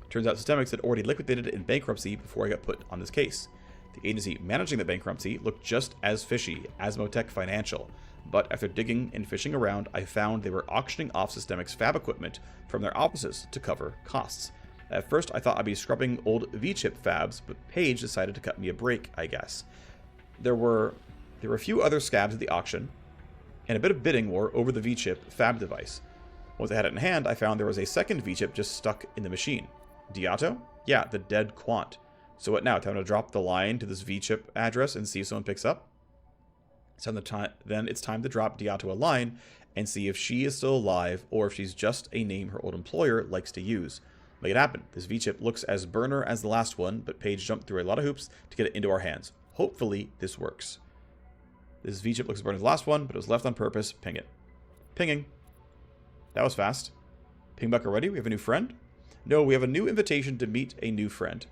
Turns out Systematics had already liquidated it in bankruptcy before I got put on this case. The agency managing the bankruptcy looked just as fishy, Asmotech Financial. But after digging and fishing around, I found they were auctioning off Systemic's fab equipment from their offices to cover costs. At first, I thought I'd be scrubbing old V-chip fabs, but Paige decided to cut me a break, I guess. There were a few other scabs at the auction, and a bit of bidding war over the V-chip fab device. Once I had it in hand, I found there was a second V-chip just stuck in the machine. Diato? Yeah, the dead quant. So what now? Time to drop the line to this V-chip address and see if someone picks up? Then it's time to drop Diato a line and see if she is still alive or if she's just a name her old employer likes to use. Make it happen. This V-chip looks as burner as the last one, but Paige jumped through a lot of hoops to get it into our hands. Hopefully this works. This V-chip looks as burner as the last one, but it was left on purpose. Ping it. Pinging. That was fast. Ping buck already? We have a new friend? No, we have a new invitation to meet a new friend.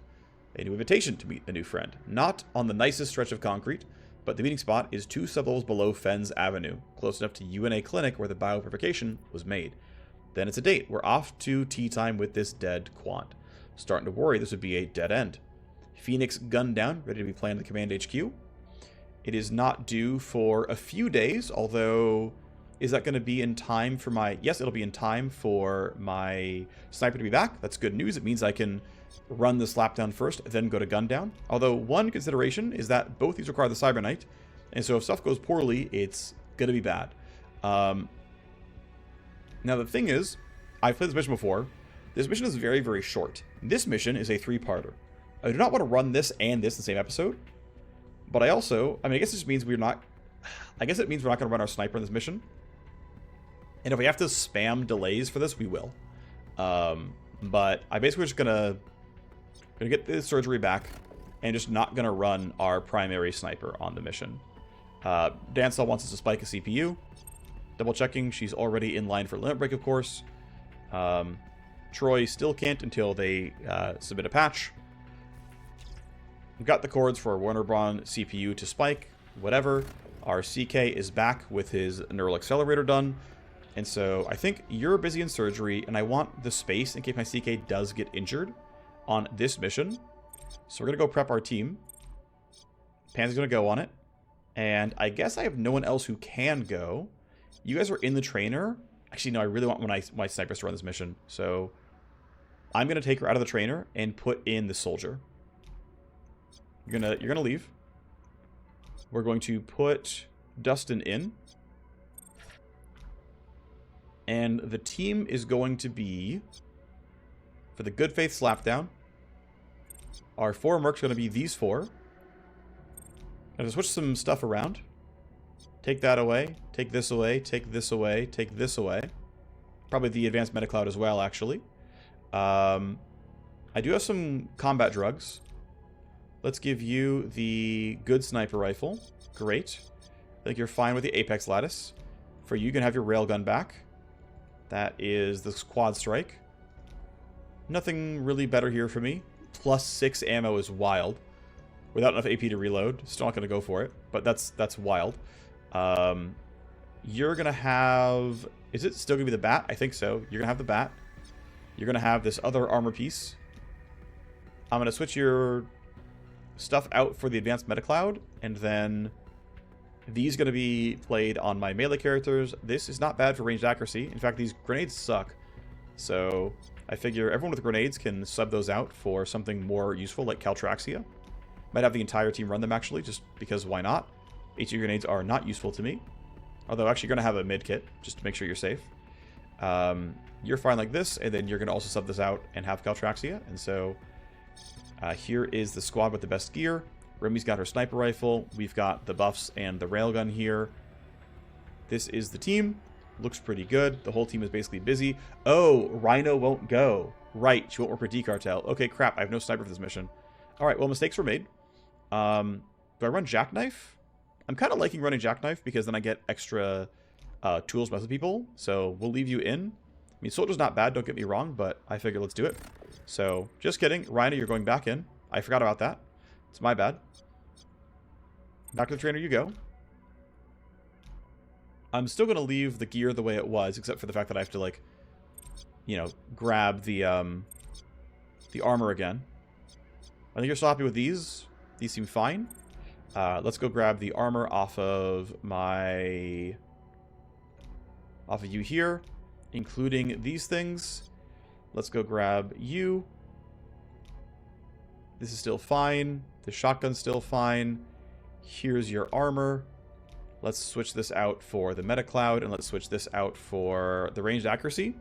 A new invitation to meet a new friend. Not on the nicest stretch of concrete, but the meeting spot is 2 sublevels below Fens Avenue, close enough to UNA Clinic where the biopurification was made. Then it's a date. We're off to tea time with this dead quant. Starting to worry this would be a dead end. Phoenix gunned down, ready to be planned at the Command HQ. It is not due for a few days, although is that going to be in time for my... Yes, it'll be in time for my sniper to be back. That's good news. It means I can run the slap down first, then go to gun down. Although one consideration is that both these require the Cyber Knight, and so if stuff goes poorly, it's gonna be bad. Now the thing is, I've played this mission before. This mission is very, very short. This mission is a 3-parter. I do not want to run this and this in the same episode, but I also, I guess it just means we're not, I guess it means we're not going to run our sniper in this mission. And if we have to spam delays for this, we will. But I basically just gonna get the surgery back and just not gonna run our primary sniper on the mission. Dancel wants us to spike a CPU. Double checking, she's already in line for limit break, of course. Troy still can't until they submit a patch. We've got the cords for our Warner-Braun CPU to spike, whatever. Our CK is back with his neural accelerator done. And so I think you're busy in surgery, and I want the space in case my CK does get injured on this mission. So we're going to go prep our team. Pan's going to go on it. And I guess I have no one else who can go. You guys are in the trainer. Actually, no, I really want my snipers to run this mission. So I'm going to take her out of the trainer and put in the soldier. You're gonna leave. We're going to put Dustin in. And the team is going to be, for the Good Faith Slapdown, our 4 mercs are going to be these 4. I'm going to switch some stuff around. Take that away. Take this away. Take this away. Take this away. Probably the Advanced Metacloud as well, actually. I do have some combat drugs. Let's give you the good sniper rifle. Great. I think you're fine with the Apex Lattice. For you can have your railgun back. That is the quad strike. Nothing really better here for me. Plus 6 ammo is wild. Without enough AP to reload. Still not going to go for it. But that's wild. You're going to have... Is it still going to be the bat? I think so. You're going to have the bat. You're going to have this other armor piece. I'm going to switch your stuff out for the Advanced Metacloud. And then these going to be played on my melee characters. This is not bad for ranged accuracy. In fact, these grenades suck. So I figure everyone with grenades can sub those out for something more useful like Caltraxia. Might have the entire team run them actually, just because why not? HE grenades are not useful to me. Although actually you're going to have a mid kit, just to make sure you're safe. You're fine like this, and then you're going to also sub this out and have Caltraxia. And so here is the squad with the best gear. Remy's got her sniper rifle. We've got the buffs and the railgun here. This is the team. Looks pretty good. The whole team is basically busy. Oh, Rhino won't go. Right, she won't work for D-Cartel. Okay, crap, I have no sniper for this mission. Alright, well, mistakes were made. Do I run Jackknife? I'm kind of liking running Jackknife because then I get extra tools with people. So we'll leave you in. I mean, Soldier's not bad, don't get me wrong, but I figure let's do it. So, just kidding. Rhino, you're going back in. I forgot about that. It's my bad. Back to the trainer you go. I'm still going to leave the gear the way it was, except for the fact that I have to, like, you know, grab the armor again. I think you're still happy with these. These seem fine. Let's go grab the armor off of you here, including these things. Let's go grab you. This is still fine. The shotgun's still fine. Here's your armor. Let's switch this out for the Metacloud, and let's switch this out for the ranged accuracy.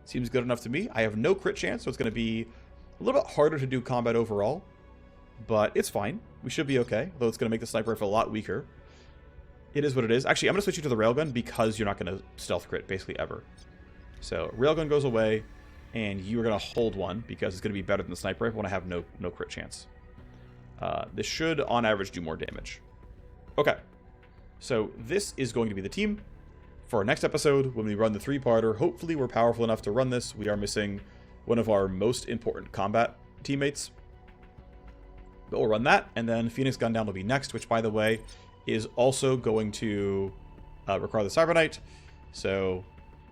Seems good enough to me. I have no crit chance, so it's going to be a little bit harder to do combat overall. But it's fine. We should be okay. Though it's going to make the sniper rifle a lot weaker. It is what it is. Actually, I'm going to switch you to the railgun because you're not going to stealth crit basically ever. So railgun goes away, and you are going to hold one because it's going to be better than the sniper rifle when I have no crit chance. This should, on average, do more damage. Okay. So this is going to be the team. For our next episode, when we run the 3-parter, hopefully we're powerful enough to run this. We are missing one of our most important combat teammates. But we'll run that, and then Phoenix Gundown will be next, which, by the way, is also going to require the Cyber Knight. So,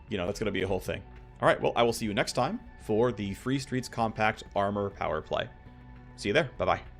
you know, that's going to be a whole thing. All right, well, I will see you next time for the Free Streets Compact Armor Power Play. See you there. Bye-bye.